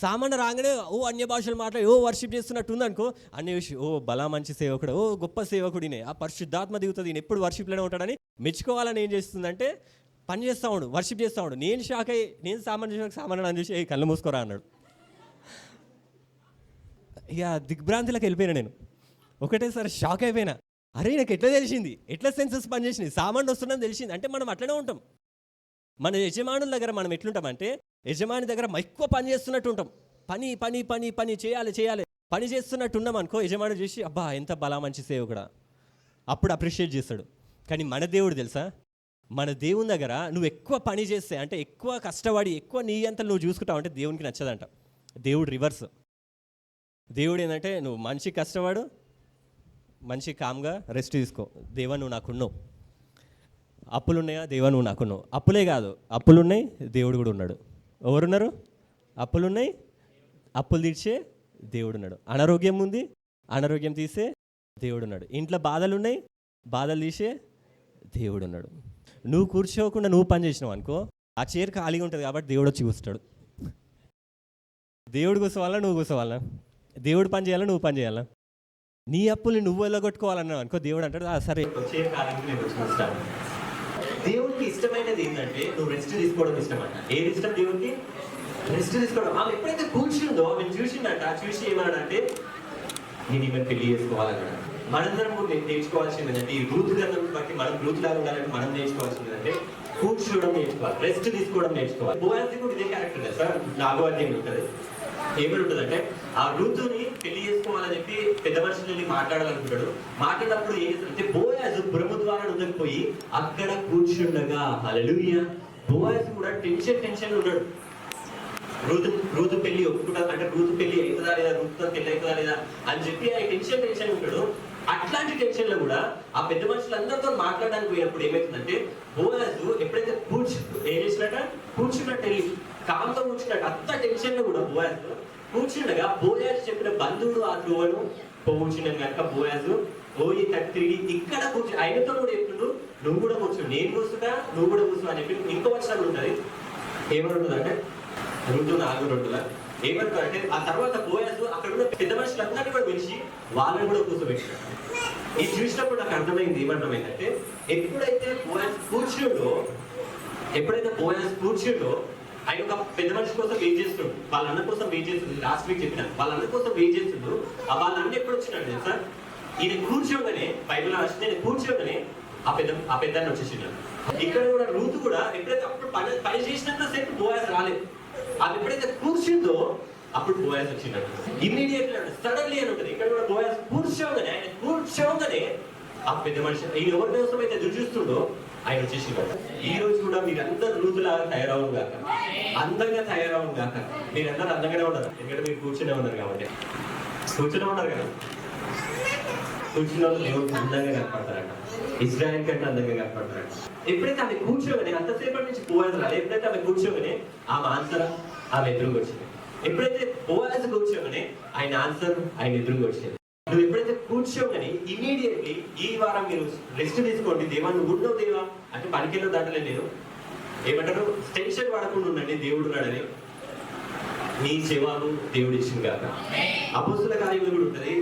A: సామాన్య రాగానే అన్య భాషలు మాట్లాడి వర్షిప్ చేస్తున్నట్టు ఉందనుకో, అన్ని చూసి బలా మంచి సేవకుడు, గొప్ప సేవకుడినే, ఆ పరిశుద్ధాత్మ దిగుతుంది, ఈయన ఎప్పుడు వర్షిప్లోనే ఉంటాడని మెచ్చుకోవాలని ఏం చేస్తుందంటే పని చేస్తూ ఉండు, వర్షిప్ చేస్తూ ఉండు. నేను షాక్ అయ్యి నేను సామాన్య అని చూసి కళ్ళు మూసుకోరా అన్నాడు. ఇక దిగ్భ్రాంతిలోకి వెళ్ళిపోయినా నేను. ఒకటేసారి షాక్ అయిపోయినా. అరే నాకు ఎట్లా తెలిసింది, ఎట్లా సెన్సెస్ పనిచేసింది, సామాన్లు వస్తుందని తెలిసింది. అంటే మనం అట్లనే ఉంటాం. మన యజమానుల దగ్గర మనం ఎట్లుంటామంటే యజమాని దగ్గర ఎక్కువ పని చేస్తున్నట్టు ఉంటాం. పని పని పని పని చేయాలి పని చేస్తున్నట్టు ఉన్నాం అనుకో, యజమాని చూసి అబ్బా ఎంత బలా మంచి సేవకుడా అప్పుడు అప్రిషియేట్ చేస్తాడు. కానీ మన దేవుడు తెలుసా, మన దేవుని దగ్గర నువ్వు ఎక్కువ పని చేస్తే అంటే ఎక్కువ కష్టపడి ఎక్కువ నీ అంతా నువ్వు చూసుకుంటావు అంటే దేవునికి నచ్చదంట. దేవుడు రివర్స్. దేవుడు ఏంటంటే నువ్వు మంచి కష్టపడు, మంచి కామ్గా రెస్ట్ తీసుకో, దేవా నువ్వు నాకున్నావు. అప్పులున్నాయా, దేవా నువ్వు నాకున్నావు. అప్పులే కాదు, అప్పులున్నాయి, దేవుడు కూడా ఉన్నాడు. ఎవరున్నారు? అప్పులున్నాయి, అప్పులు తీర్చే దేవుడు ఉన్నాడు. అనారోగ్యం ఉంది, అనారోగ్యం తీసే దేవుడు ఉన్నాడు. ఇంట్లో బాధలు ఉన్నాయి, బాధలు తీసే దేవుడు ఉన్నాడు. నువ్వు కూర్చోకుండా నువ్వు పని చేసినావు అనుకో, ఆ చైర్ ఖాళీగా ఉంటుంది కాబట్టి దేవుడు వచ్చి కూర్చుంటాడు. దేవుడు కూర్చోవాలా, నువ్వు కూర్చోవాలా? దేవుడు పని చేయాలా, నువ్వు పని చేయాలా? నీ అప్పుల్ని నువ్వు వెళ్ళగొట్టుకోవాలన్నావు అనుకో, దేవుడు అంటాడు సరే వచ్చే కాలంకి నేను వచ్చిన. దేవుడికి ఇష్టమైనది ఏంటంటే నువ్వు రెస్ట్ తీసుకోవడం ఇష్టం అంట. ఏది ఇష్టం దేవుడికి? రెస్ట్ తీసుకోవడం. ఆమె ఎప్పుడైతే కూర్చుందో ఆమెను చూసిందంట, చూసి ఏమన్నాడంటే నేను ఈమెను పెళ్లి చేసుకోవాలన్నాడు. మనందరం కూడా నేర్చుకోవాల్సింది ఏంటంటే ఈ రూతు గ్రంథం బట్టి మనం రూతులాగా ఉండాలంటే మనం నేర్చుకోవాల్సింది ఏంటంటే కూర్చోవడం నేర్చుకోవాలి, రెస్ట్ తీసుకోవడం నేర్చుకోవాలి. బోయాజ్ కూడా ఇదే క్యారెక్టర్ కదా సార్, 4వ అధ్యాయం ఉంటుంది. ఏమని ఉంటుందంటే ఆ రూతుని పెళ్లి చేసుకోవాలని చెప్పి పెద్ద మనుషులని మాట్లాడాలనుకుంటాడు. మాట్లాడినప్పుడు ఏం చేస్తాడంటే బోయాజ్ బ్రహ్మ ద్వారా ఉండకపోయి అక్కడ కూర్చుండగా, హల్లెలూయా, బోయాజ్ కూడా టెన్షన్ ఉన్నాడు. రూతు పెళ్లి ఒప్పుకుంటా అంటే రూతు పెళ్లి అవుతుందా లేదా, రూతుతో పెళ్లి అవుతుందా లేదా అని చెప్పి ఆయన టెన్షన్ ఉంటాడు. అట్లాంటి టెన్షన్ లో కూడా ఆ పెద్ద మనుషులందరితో మాట్లాడడానికి పోయినప్పుడు ఏమవుతుందంటే బోయాజు ఎప్పుడైతే ఏం చేసినట్ట కూర్చున్నట్టు వెళ్ళి కాంతో కూర్చున్నట్టు అంత టెన్షన్ లో కూడా బోయాజు కూర్చుండగా బోయాజు చెప్పిన బంధువుడు ఆ త్రోవను పోవచ్చిన కనుక బోయాజు ఓయి తిరిగి ఇక్కడ కూర్చు ఆయనతో కూడా చెప్తుండు నువ్వు కూడా కూర్చో, నేను కూర్చుంటా నువ్వు కూడా కూర్చో అని చెప్పి ఇంకో వచనం ఉంటుంది. ఏమని ఉంటుందంటే 2:4 ఏమంటారంటే ఆ తర్వాత బోయాజు అక్కడ ఉన్న పెద్ద మనుషులందరినీ కూడా పిలిచి వాళ్ళని కూడా కూర్చోబెట్టాడు. ఇది చూసినప్పుడు నాకు అర్థమైంది, ఏమర్థమైందంటే ఎప్పుడైతే బోయాజు కూర్చుండో ఆయన ఒక పెద్ద మనిషి కోసం వెయిట్ చేస్తుండు, వాళ్ళ అన్న కోసం వెయిట్ చేస్తుండు. లాస్ట్ వీక్ చెప్పినాను వాళ్ళ అన్న కోసం వెయిట్ చేస్తుండు. వాళ్ళ అన్న ఎప్పుడు వచ్చినాడు సార్, ఈయన కూర్చోగానే బైబిల్ రాసి నేను కూర్చోగానే ఆ పెద్దాన్ని వచ్చేసిండు. ఇక్కడ కూడా రూతు కూడా ఎప్పుడైతే అప్పుడు పని చేసినంత సేపు బోయాజు రాలేదు. అది ఎప్పుడైతే కూర్చుందో అప్పుడు బోయాజు వచ్చినట్టు ఇమ్మీడియట్లీ సడన్లీ అని ఉంటుంది. ఇక్కడ కూడా బోయాజు కూర్చోగానే ఆ పెద్ద మనిషి ఈయన ఎవరి కోసం అయితే ఎదురు చూస్తుండో ఆయన వచ్చేసిండు. ఈ రోజు కూడా మీరు అందరు రూతులాగా తయారవును గాక, అందంగా తయారవును గాక. మీరందరూ అందంగానే ఉన్నారు, ఎందుకంటే మీరు కూర్చునే ఉన్నారు కాబట్టి. కూర్చునే ఉన్నారు కదా, కూర్చున్న వాళ్ళు దేవుడికి అందంగా కనపడతారంట, ఇజ్రాయెల్ కంటే అందంగా కనపడతారంట. ఎప్పుడైతే ఆమె కూర్చోగానే అంతసేపటి నుంచి బోయాజు రాలి, ఎప్పుడైతే ఆమె కూర్చోగానే ఆమె ఆన్సర్ ఆమె ఎదురుగా వచ్చింది. ఎప్పుడైతే బోయాజు కూర్చోగానే ఆయన ఆన్సర్ ఆయన ఎదురుగా వచ్చింది. నువ్వు ఎప్పుడైతే కూర్చోగానే ఇమీడియట్లీ ఈ వారం మీరు రెస్ట్ తీసుకోండి. దేవా నువ్వు ఉండవు దేవా అంటే పనికెళ్ళో దాటలే, నేను ఏమంటారు టెన్షన్ పడకుండా ఉండండి, దేవుడు ఉన్నాడని నీ జవాబు దేవుడు ఇచ్చింది కాక. అపోస్తుల కార్యంలో కూడా ఉంటుంది.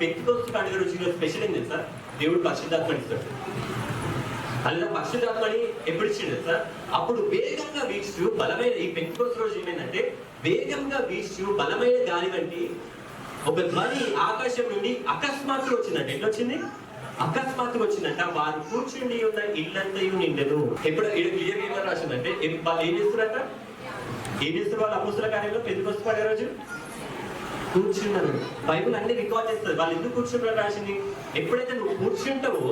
A: పెంతెకోస్తు పండుగ రోజు స్పెషల్ ఏం తెలుసా, దేవుడు పరిశుద్ధాత్మ ఇస్తాడు. అలా పరిశుద్ధాత్మని ఎప్పుడు ఇచ్చిండు సార్, అప్పుడు వేగంగా వీచు బలమైన ఈ పెంతెకోస్తు రోజు ఏమైందంటే వేగంగా వీచు బలమైన గాలి వంటి ఒక ధ్వని ఆకాశం నుండి అకస్మాత్తుగా వచ్చిందంట. ఎట్లా వచ్చింది? అకస్మాత్తుగా వచ్చిందంట. వారు కూర్చుండి ఉన్న ఇల్లంతయు నిండెను. ఎప్పుడు క్లియర్ ఏమని రాసిందంటే వాళ్ళు ఏం చేస్తున్నారంట, ఏం చేస్తారు వాళ్ళు అపోస్తుల కార్యంలో పెంతెకోస్తు పండుగ రోజు కూర్చున్నారు. బైబిల్ అన్ని రికార్డ్ చేస్తుంది. వాళ్ళు ఎందుకు కూర్చుంటారు రాసింది. ఎప్పుడైతే నువ్వు కూర్చుంటావో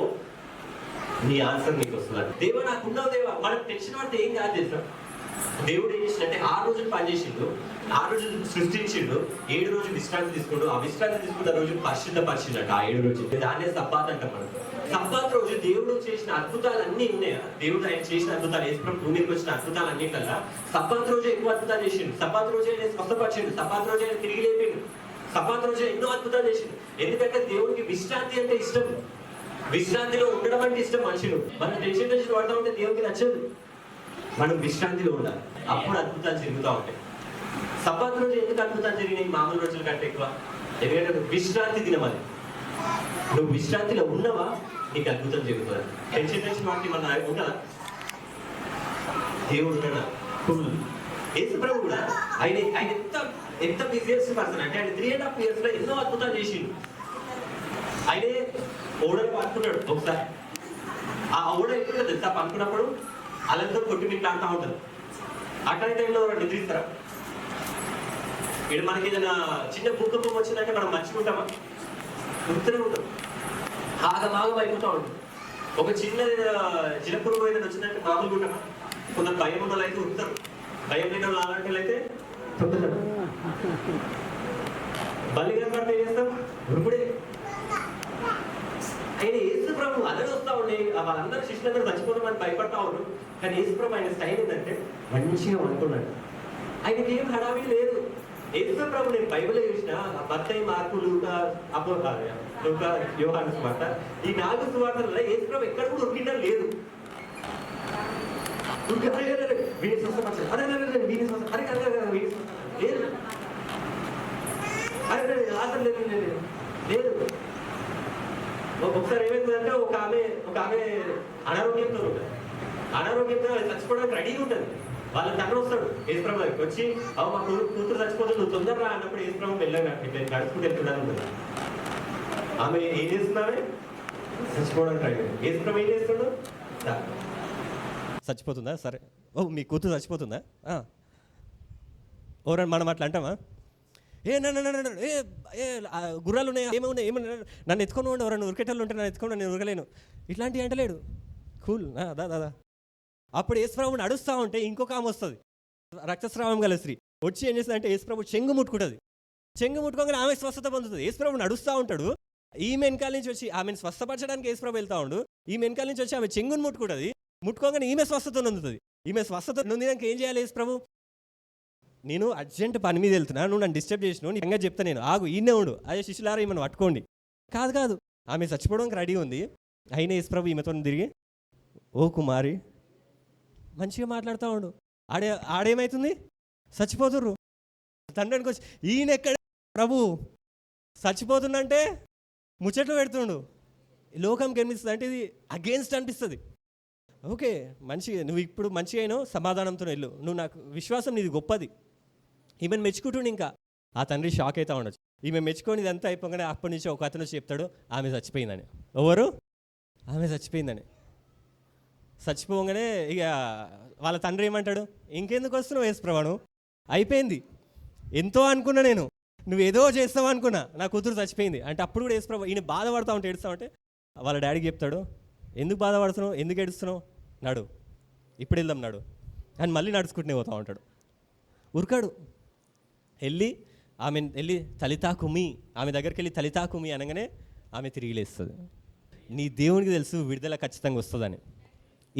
A: నీ ఆన్సర్ నీకు వస్తుంది. దేవా నాకు ఉండవు దేవా, మనకు టెన్షన్ పడితే ఏం కాదు తెలుసా. దేవుడు ఏం చేసిందంటే 6 రోజులు పనిచేసిండు, 6 రోజులు సృష్టించిండు, 7 రోజులు విశ్రాంతి తీసుకుంటూ ఆ విశ్రాంతి తీసుకున్న రోజు పరిశుద్ధపరిచిండట. ఆ 7 రోజులు దాన్నే సబ్బాత్ అంటాం మనం. సబ్బాత్ రోజు దేవుడు చేసిన అద్భుతాలు అన్ని ఉన్నాయా, దేవుడు ఆయన చేసిన అద్భుతాలు, యేసుప్రభు భూమికి వచ్చిన అద్భుతాలు అన్నింటిలా సబ్బాత్ రోజు ఎక్కువ అద్భుతాలు చేసిండు. సబ్బాత్ రోజు ఆయన స్వస్థపరిచిండు, సబ్బాత్ రోజు ఆయన తిరిగి లేపిండు, సబ్బాత్ రోజు ఎన్నో అద్భుతాలు చేసిండు. ఎందుకంటే దేవుడికి విశ్రాంతి అంటే ఇష్టం, విశ్రాంతిలో ఉండడం అంటే ఇష్టం. మనుషులు మనం టెన్షన్ పడతా ఉంటే దేవుడికి నచ్చదు. మనం విశ్రాంతిలో ఉండాలి, అప్పుడు అద్భుతాలు జరుగుతూ ఉంటాయి. సబ్బాత్ రోజు ఎందుకు అద్భుతాలు జరిగినాయి మామూలు రోజుల కంటే ఎక్కువ? ఎందుకంటే విశ్రాంతి దినం అది. నువ్వు విశ్రాంతిలో ఉన్నవా నీకు అద్భుతం జరుగుతుంది. టెన్షన్ వాటి మన ఉంటుందా? దేవుడు ఉన్నాడా? యేసుప్రభు కూడా ఆయన ఎంత బిజినెస్ పర్సన్ అంటే ఆయన 3.5 years లో ఎన్నో అద్భుతాలు చేసిండు. ఆయనే ఓడలో పనుకున్నాడు ఒకసారి. ఆ ఓడ ఎప్పుడు తెలుసా పనుకున్నప్పుడు అలంతో కొట్టుమిట్లా అంటా ఉంటుంది. అట్లాంటి టైంలో నిద్రిస్తారా? ఇక్కడ మనకి ఏదైనా చిన్న భూకంపం వచ్చిందంటే మనం మర్చిపోతామా? గుర్తునే ఉంటాం, ఆగమాగం అయిపోతూ ఉంటుంది. ఒక చిన్న జిలపురుగు ఏదైనా వచ్చిందంటే మామూలుగా ఉంటామా? కొందరు భయం ఉన్న వాళ్ళు అయితే ఉంటారు, భయం లేని వాళ్ళు అలాంటి వాళ్ళు అయితే తొక్కుతారు. బలి కనపడితే ఏం చేస్తాం? ఉరుకుడే. ఆయన యేసుప్రభు అల్లరి వస్తూ ఉండే వాళ్ళందరూ శిష్యులందరూ మర్చిపోతామని భయపడతా ఉన్నారు. కానీ యేసుప్రభు ఆయన స్టైల్ ఏంటంటే మంచిగా అనుకున్నాడు. ఆయనకి ఏం హడావిడి లేదు. యేసుప్రభు నేను బైబిల్లో చూసిన మత్తయి, మార్కు, లూకా, యోహాను సువార్త, ఈ 4 సువార్తలలో యేసుప్రభు ఎక్కడ కూడా ఉరికిండం లేదు. లేదు నిజంగా ఒక ఆమె అనారోగ్యంతో ఉంటుంది. అనారోగ్యంతో చచ్చిపోవడానికి రెడీగా ఉంటుంది. వాళ్ళ తండ్రి వస్తాడు యేసుప్రభు దగ్గరికి వచ్చి, మా కూతురు చచ్చిపోతుంది, నువ్వు తొందరరా అన్నప్పుడు యేసుప్రభు వెళ్ళగా నడుచుకుంటూ వెళ్తున్నాను ఉంటుంది. ఆమె ఏం చేస్తున్నామే చచ్చిపోవడానికి రెడీ. యేసుప్రభు ఏం చేస్తున్నాడు? చచ్చిపోతుందా? సరే, మీ కూతురు చచ్చిపోతుందా? ఓరని మనం అట్లా అంటామా? గుర్రాలు ఉన్నాయి, ఏమన్నా నన్ను ఎత్తుకొని ఉండి ఎవరన్నా ఉరికేటోళ్ళు ఉంటే నన్ను ఎత్తుకొని నేను ఉరకలేను, ఇట్లాంటివి అంటలేడు. కూల్ దాదా. అప్పుడు యేసుప్రభు నడుస్తూ ఉంటే ఇంకొక ఆమె వస్తుంది, రక్తస్రావం గల స్త్రీ వచ్చి ఏం చేస్తుంది అంటే యేసుప్రభు చెంగు ముట్టుకుంటుంది. చెంగు ముట్టుకోగానే ఆమె స్వస్థత పొందుతుంది. యేసుప్రభు నడుస్తూ ఉంటాడు, ఈమె వెనకాల నుంచి వచ్చి ఆమెను స్వస్థపరచడానికి యేసుప్రభు వెళ్తా ఉండు. ఈమె వెనకాల నుంచి వచ్చి ఆమె చెంగును ముట్టుకుంటుంది. ముట్టుకోగానే ఈమె స్వస్థత నొందుతుంది. ఈమె స్వస్థత నొందినాక ఏం చేయాలి యేసుప్రభు? నేను అర్జెంట్ పని మీద వెళ్తున్నా, నువ్వు నన్ను డిస్టర్బ్ చేసినావు, నీకు చెప్తా, నేను ఆగు, ఈయనే ఉండు, అదే శిష్యులారా ఈమెను పట్టుకోండి. కాదు, ఆమె చచ్చిపోవడానికి రెడీ ఉంది. అయినా యేసుప్రభు ఈమెతో తిరిగి, ఓ కుమారి, మంచిగా మాట్లాడుతూ ఉండు. ఆడేమవుతుంది? చచ్చిపోతుర్రు. తండ్రికి వచ్చి, ఈయన ఎక్కడ ప్రభు చచ్చిపోతుందంటే ముచ్చట్లు పెడుతుండు. లోకంకి అనిపిస్తుంది అంటే ఇది అగేన్స్ట్ అనిపిస్తుంది. ఓకే, మంచిగా నువ్వు ఇప్పుడు మంచిగా అయినావు, సమాధానంతో వెళ్ళు, నువ్వు నాకు విశ్వాసం నీది గొప్పది. ఈమెను మెచ్చుకుంటుండు. ఇంకా ఆ తండ్రి షాక్ అవుతా ఉండొచ్చు. ఈమె మెచ్చుకొని ఇదంతా అయిపోగానే అప్పటి నుంచి ఒక అతను చెప్తాడు, ఆమె చచ్చిపోయిందని. ఎవరు? ఆమె చచ్చిపోయిందని. చచ్చిపోగానే ఇక వాళ్ళ తండ్రి ఏమంటాడు, ఇంకెందుకు వస్తున్నావు యేసుప్రభు, అయిపోయింది, ఎంతో అనుకున్నా నేను, నువ్వు ఏదో చేస్తావు అనుకున్నా, నా కూతురు చచ్చిపోయింది అంటే. అప్పుడు కూడా యేసుప్రభు ఈయన బాధపడతా ఉంటే, ఏడుస్తా ఉంటే వాళ్ళ డాడీకి చెప్తాడు, ఎందుకు బాధపడుతున్నావు, ఎందుకు ఏడుస్తున్నావు, నడు, ఇప్పుడు వెళ్దాం నడు అని మళ్ళీ నడుచుకుంటూనే పోతూ ఉంటాడు. ఉరకాడు. వెళ్ళి తలితా కుమి, ఆమె దగ్గరికి వెళ్ళి తలితా కుమి అనగానే ఆమె తిరిగి లేస్తుంది. నీ దేవునికి తెలుసు విడుదల ఖచ్చితంగా వస్తుందని.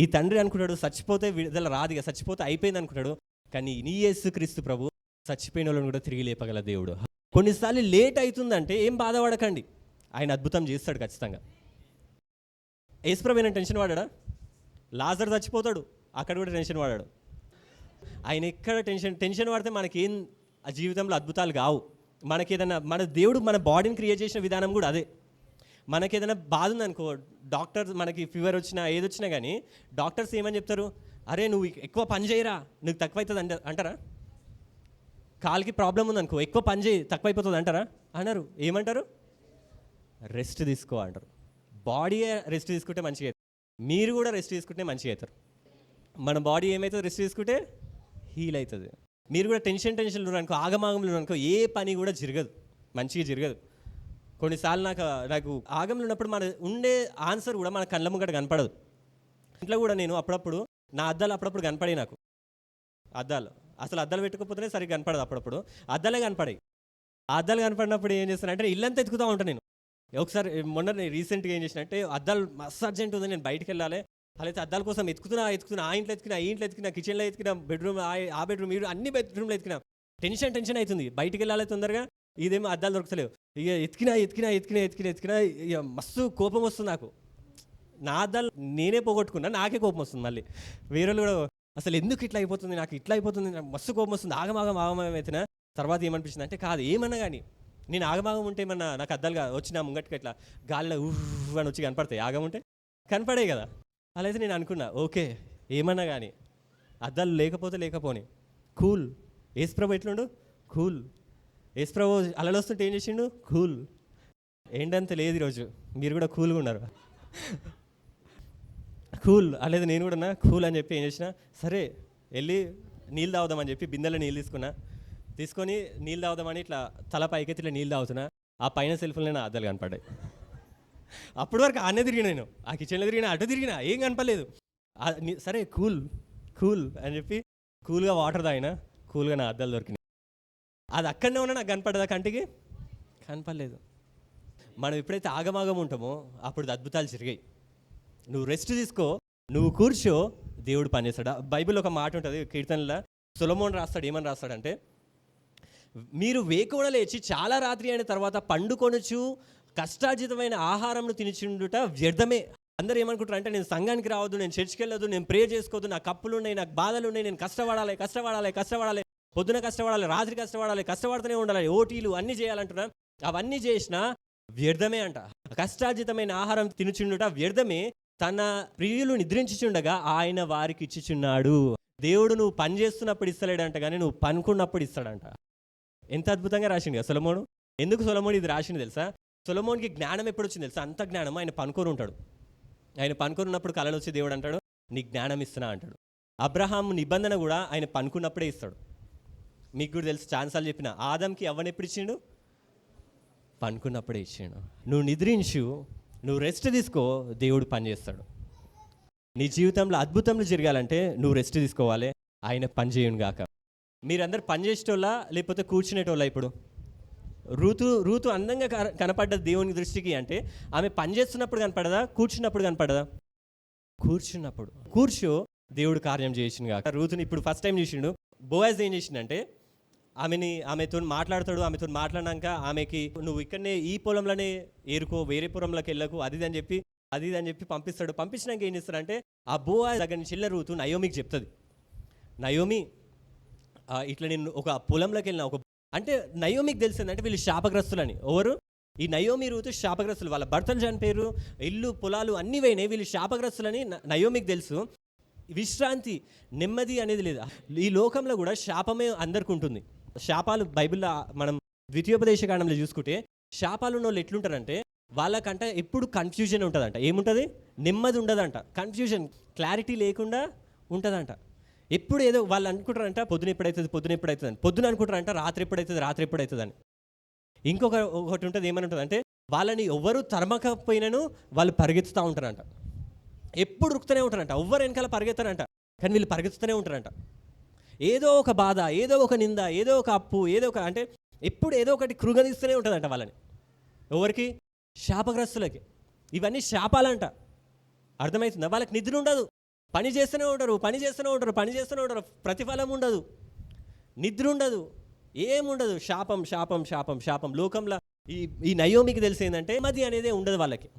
A: ఈ తండ్రి అనుకుంటాడు చచ్చిపోతే విడుదల రాదు, ఇక చచ్చిపోతే అయిపోయింది అనుకుంటాడు. కానీ నీ యేసుక్రీస్తు ప్రభు చచ్చిపోయిన వాళ్ళని కూడా తిరిగి లేపగల దేవుడు. కొన్నిసార్లు లేట్ అవుతుందంటే ఏం బాధపడకండి, ఆయన అద్భుతం చేస్తాడు ఖచ్చితంగా. యేసుప్రభు అయినా టెన్షన్ పడ్డాడా? లాజర్ చచ్చిపోతాడు, అక్కడ కూడా టెన్షన్ పడ్డాడు. ఆయన ఎక్కడ టెన్షన్ పడితే మనకేం ఆ జీవితంలో అద్భుతాలు కావు. మనకేదైనా మన దేవుడు మన బాడీని క్రియేట్ చేసిన విధానం కూడా అదే. మనకేదైనా బాధ ఉందనుకో, డాక్టర్స్ మనకి ఫీవర్ వచ్చినా ఏది వచ్చినా కానీ డాక్టర్స్ ఏమని చెప్తారు, అరే నువ్వు ఎక్కువ పని చేయరా, నీకు తక్కువైతుంది అంటారా? కాలుకి ప్రాబ్లం ఉందనుకో, ఎక్కువ పని చేయి, తక్కువైపోతుంది అంటారా? అన్నారు. ఏమంటారు? రెస్ట్ తీసుకో అంటారు. బాడీ రెస్ట్ తీసుకుంటే మంచిగా అవుతుంది, మీరు కూడా రెస్ట్ తీసుకుంటే మంచిగా అవుతారు. మన బాడీ ఏమవుతుంది? రెస్ట్ తీసుకుంటే హీల్ అవుతుంది. మీరు కూడా టెన్షన్లు అనుకో, ఆగమాగంలో అనుకో, ఏ పని కూడా జరగదు, మంచిగా జరగదు. కొన్నిసార్లు నాకు ఆగంలో ఉన్నప్పుడు మన ఉండే ఆన్సర్ కూడా మన కళ్ళ ముంగట కనపడదు. ఇంట్లో కూడా నేను అప్పుడప్పుడు నా అద్దాలు అప్పుడప్పుడు కనపడాయి నాకు. అసలు అద్దాలు పెట్టుకోకపోతేనే సరిగ్గా కనపడదు, అప్పుడప్పుడు అద్దాలే కనపడాయి. ఆ అద్దాలు కనపడినప్పుడు ఏం చేస్తానంటే ఇల్లంతా ఎత్తుకుతూ ఉంటాను నేను. ఒకసారి మొన్న రీసెంట్గా ఏం చేసినంటే, అద్దాలు మస్తు అర్జెంట్ ఉంది, నేను బయటకు వెళ్ళాలి, అలాగే అద్దాల కోసం ఎత్తుకుతున్నా, ఆ ఇంట్లో ఎత్తుకున్నా, కిచెన్లో ఎత్తుకున్నా, బెడ్రూమ్, ఆ బెడ్రూమ్, అన్ని బెడ్రూమ్లో ఎత్తుకున్నా. టెన్షన్ అవుతుంది, బయటికి వెళ్ళాలి తొందరగా, ఇదేమో అద్దాలు దొరకలేవు. ఇక ఎత్తికినా ఇక మస్తు కోపం వస్తుంది నాకు. నా అద్దాలు నేనే పోగొట్టుకున్నా, నాకే కోపం వస్తుంది. మళ్ళీ వేరే కూడా అసలు ఎందుకు ఇట్లా అయిపోతుంది, నాకు మస్తు కోపం వస్తుంది. ఆగమాగం అయితేనా తర్వాత ఏమనిపించింది అంటే, కాదు ఏమన్నా కానీ నేను ఆగమాగం ఉంటే ఏమన్నా నాకు అద్దాలు వచ్చిన ముంగట్టుగా ఇట్లా గాలిలో అని వచ్చి కనపడతాయి, ఆగముంటే కనపడే కదా. అలా అయితే నేను అనుకున్నా, ఓకే ఏమన్నా కానీ అద్దాలు లేకపోని కూల్. యేసుప్రభు ఎట్లుండు? కూల్. యేసుప్రభు అలలు వస్తుంటే ఏం చేసిండు? కూల్. ఏంటంత లేదు ఈరోజు, మీరు కూడా కూల్గా ఉన్నారు. కూల్ అలాగే నేను కూడా కూల్ అని చెప్పి ఏం చేసిన, సరే వెళ్ళి నీళ్ళు తాగుదామని చెప్పి బిందెలో నీళ్ళు తీసుకొని నీళ్ళు తాగుదామని ఇట్లా తల పైకి ఇట్లా నీళ్ళు తాగుతున్నా. ఆ పైన సెల్ఫ్లో నా అద్దాలు కనపడ్డాయి. అప్పటి వరకు ఆనే తిరిగినా, నేను ఆ కిచెన్లో తిరిగినా, అటు తిరిగినా, ఏం కనపడలేదు. సరే కూల్ అని చెప్పి కూల్గా వాటర్ తాగినా, కూల్గా నా అద్దాలు దొరికినాయి. అది అక్కడనే ఉన్నా నాకు కనపడదా? కంటికి కనపడలేదు. మనం ఎప్పుడైతే ఆగమాగం ఉంటామో అప్పుడు అద్భుతాలు జరిగాయి. నువ్వు రెస్ట్ తీసుకో, నువ్వు కూర్చో, దేవుడు పనిచేస్తాడు. బైబిల్ ఒక మాట ఉంటుంది, కీర్తనలో సొలొమోను రాస్తాడు. ఏమని రాస్తాడంటే, మీరు వేకువన లేచి చాలా రాత్రి అయిన తర్వాత పండుకొనుచు కష్టార్జితమైన ఆహారంను తినిచుండుట వ్యర్థమే. అందరూ ఏమనుకుంటారు అంటే, నేను సంఘానికి రావద్దు, నేను చర్చికి వెళ్ళొద్దు, నేను ప్రే చేసుకోవద్దు, నాకు కప్పులు ఉన్నాయి, నాకు బాధలు ఉన్నాయి, నేను కష్టపడాలి, పొద్దున కష్టపడాలి, రాత్రి కష్టపడాలి, కష్టపడుతూనే ఉండాలి, ఓటీలు అన్నీ చేయాలంటున్నా. అవన్నీ చేసినా వ్యర్థమే అంట. కష్టార్జితమైన ఆహారం తినుచుండుట వ్యర్థమే, తన ప్రియులు నిద్రించుచుండగా ఆయన వారికి ఇచ్చుచున్నాడు. దేవుడు నువ్వు పని చేస్తున్నప్పుడు ఇస్తలేడంట, కానీ నువ్వు పనుకున్నప్పుడు ఇస్తాడంట. ఎంత అద్భుతంగా రాసిండు కదా సొలొమోను. ఎందుకు సొలొమోను ఇది రాసిండు తెలుసా? సొలొమోన్కి జ్ఞానం ఎప్పుడు వచ్చింది తెలుసా? అంత జ్ఞానం ఆయన పనుకొని ఉంటాడు. ఆయన పనుకొని ఉన్నప్పుడు కలలో వచ్చి దేవుడు అంటాడు, నీ జ్ఞానం ఇస్తున్నా అంటాడు. అబ్రహాం నిబంధన కూడా ఆయన పనుకున్నప్పుడే ఇస్తాడు. మీకు కూడా తెలుసు, ఛాన్సాలు చెప్పిన ఆదంకి అవ్వని ఎప్పుడు ఇచ్చిండు? పనుకున్నప్పుడే ఇచ్చిండు. నువ్వు నిద్రించు, నువ్వు రెస్ట్ తీసుకో, దేవుడు పని చేస్తాడు. నీ జీవితంలో అద్భుతంలో జరగాలంటే నువ్వు రెస్ట్ తీసుకోవాలి, ఆయన పని చేయను గాక. మీరందరూ పని చేసేటోళ్ళా లేకపోతే కూర్చునేటోళ్ళా? ఇప్పుడు రూతు అందంగా కనపడ్డది దేవుని దృష్టికి అంటే ఆమె పని చేస్తున్నప్పుడు కనపడదా, కూర్చున్నప్పుడు కనపడదా? కూర్చో, దేవుడు కార్యం చేసిండు కాక. రూతుని ఇప్పుడు ఫస్ట్ టైం చూసిండు. బోయాజ్ ఏం చేసిండంటే ఆమెతో మాట్లాడతాడు. ఆమెతో మాట్లాడినాక ఆమెకి నువ్వు ఇక్కడనే ఈ పొలంలోనే ఏరుకో, వేరే పొలంలోకి వెళ్ళకు, అది అని చెప్పి పంపిస్తాడు. పంపించినాక ఏం చేస్తాడంటే ఆ బోయాజ్ దగ్గర నుంచి రూతు నయోమికి చెప్తుంది, నయోమి ఇట్లా నేను ఒక పొలంలోకి వెళ్ళిన అంటే నయోమికి తెలిసిందంటే వీళ్ళు శాపగ్రస్తులని. ఎవరు? ఈ నయోమి రూతు శాపగ్రస్తులు. వాళ్ళ భర్తలు చనిపోయారు, ఇల్లు పొలాలు అన్నీ పోయినాయి, వీళ్ళు శాపగ్రస్తులని నయోమికి తెలుసు. విశ్రాంతి, నెమ్మది అనేది లేదు. ఈ లోకంలో కూడా శాపమే అందరికి ఉంటుంది. శాపాలు బైబిల్లో మనం ద్వితీయోపదేశ కాండంలో చూసుకుంటే శాపాలు ఉన్న వాళ్ళు ఎట్లుంటారంటే వాళ్ళకంట ఎప్పుడు కన్ఫ్యూజన్ ఉంటుందంట. ఏముంటుంది? నెమ్మది ఉండదంట. కన్ఫ్యూజన్, క్లారిటీ లేకుండా ఉంటుందంట. ఎప్పుడు ఏదో వాళ్ళు అనుకుంటారంట పొద్దున ఎప్పుడైతుంది అని, పొద్దున అనుకుంటారంట రాత్రి ఎప్పుడవుతుంది అని. ఒకటి ఉంటుంది, ఏమని ఉంటుంది అంటే వాళ్ళని ఎవరు తరమకపోయినను వాళ్ళు పరిగెత్తుతూ ఉంటారంట. ఎప్పుడు రుక్కుతూనే ఉంటారంట, ఎవ్వరు వెనకాల పరిగెత్తారంట, కానీ వీళ్ళు పరిగెత్తుతూనే ఉంటారంట. ఏదో ఒక బాధ, ఏదో ఒక నింద, ఏదో ఒక అప్పు, అంటే ఎప్పుడు ఏదో ఒకటి కృంగదీస్తూనే ఉంటుందంట వాళ్ళని. ఎవరికి? శాపగ్రస్తులకి. ఇవన్నీ శాపాలంట. అర్థమవుతుందా? వాళ్ళకి నిద్ర ఉండదు, పని చేస్తూనే ఉంటారు, ప్రతిఫలం ఉండదు, నిద్ర ఉండదు, ఏముండదు, శాపం. లోకంలో ఈ నయోమికి తెలిసి ఏంటంటే మది అనేదే ఉండదు వాళ్ళకి.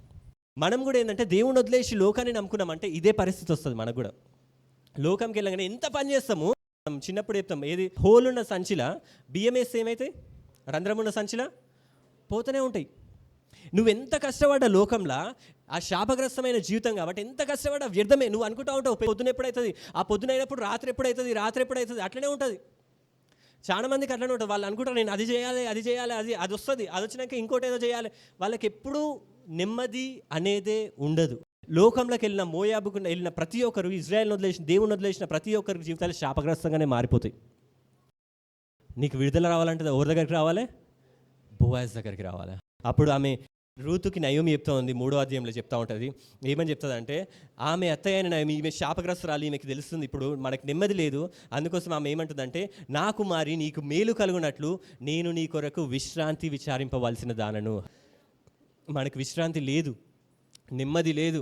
A: మనం కూడా ఏంటంటే దేవుని వదిలేసి లోకాన్ని నమ్ముకున్నామంటే ఇదే పరిస్థితి వస్తుంది మనకు కూడా. లోకంకి వెళ్ళగానే ఎంత పని చేస్తాము, మనం చిన్నప్పుడు చెప్తాం, ఏది హోల్ ఉన్న సంచిలా బియ్యం వేస్తే ఏమవుతాయి? రంధ్రం ఉన్న సంచిలా పోతూనే ఉంటాయి. నువ్వెంత కష్టపడ్డ లోకంలో ఆ శాపగ్రస్తమైన జీవితం కాబట్టి ఎంత కష్టపడ్డా వ్యర్థమే. నువ్వు అనుకుంటా ఉంటావు పొద్దున ఎప్పుడవుతుంది, ఆ పొద్దున అయినప్పుడు రాత్రి ఎప్పుడవుతుంది, అట్లనే ఉంటుంది. చాలా మందికి అట్లనే ఉంటుంది. వాళ్ళు అనుకుంటారు నేను అది చేయాలి, అది వస్తుంది, అది వచ్చినాక ఇంకోటి ఏదో చేయాలి. వాళ్ళకి ఎప్పుడూ నెమ్మది అనేదే ఉండదు. లోకంలోకి వెళ్ళిన, మోయాబుకు వెళ్ళిన ప్రతి ఒక్కరు, ఇజ్రాయెల్ని వదిలేసిన, దేవుని వదిలేసిన ప్రతి ఒక్కరికి జీవితాలు శాపగ్రస్తంగానే మారిపోతాయి. నీకు విడుదల రావాలంటే ఎవరి దగ్గరికి రావాలి? బోయాజ్ దగ్గరికి రావాలి. అప్పుడు ఆమె రూతుకి నయోమి చెప్తా ఉంది, 3వ అధ్యాయంలో చెప్తా ఉంటుంది. ఏమని చెప్తుంది అంటే ఆమె అత్తయ్య అయిన నయోమి, ఈమె శాపగ్రస్తురాలు, ఈమెకి తెలుస్తుంది ఇప్పుడు మనకు నెమ్మది లేదు. అందుకోసం ఆమె ఏమంటుందంటే, నా కుమారి నీకు మేలు కలుగునట్లు నేను నీ కొరకు విశ్రాంతి విచారింపవలసిన దానను. మనకు విశ్రాంతి లేదు, నెమ్మది లేదు,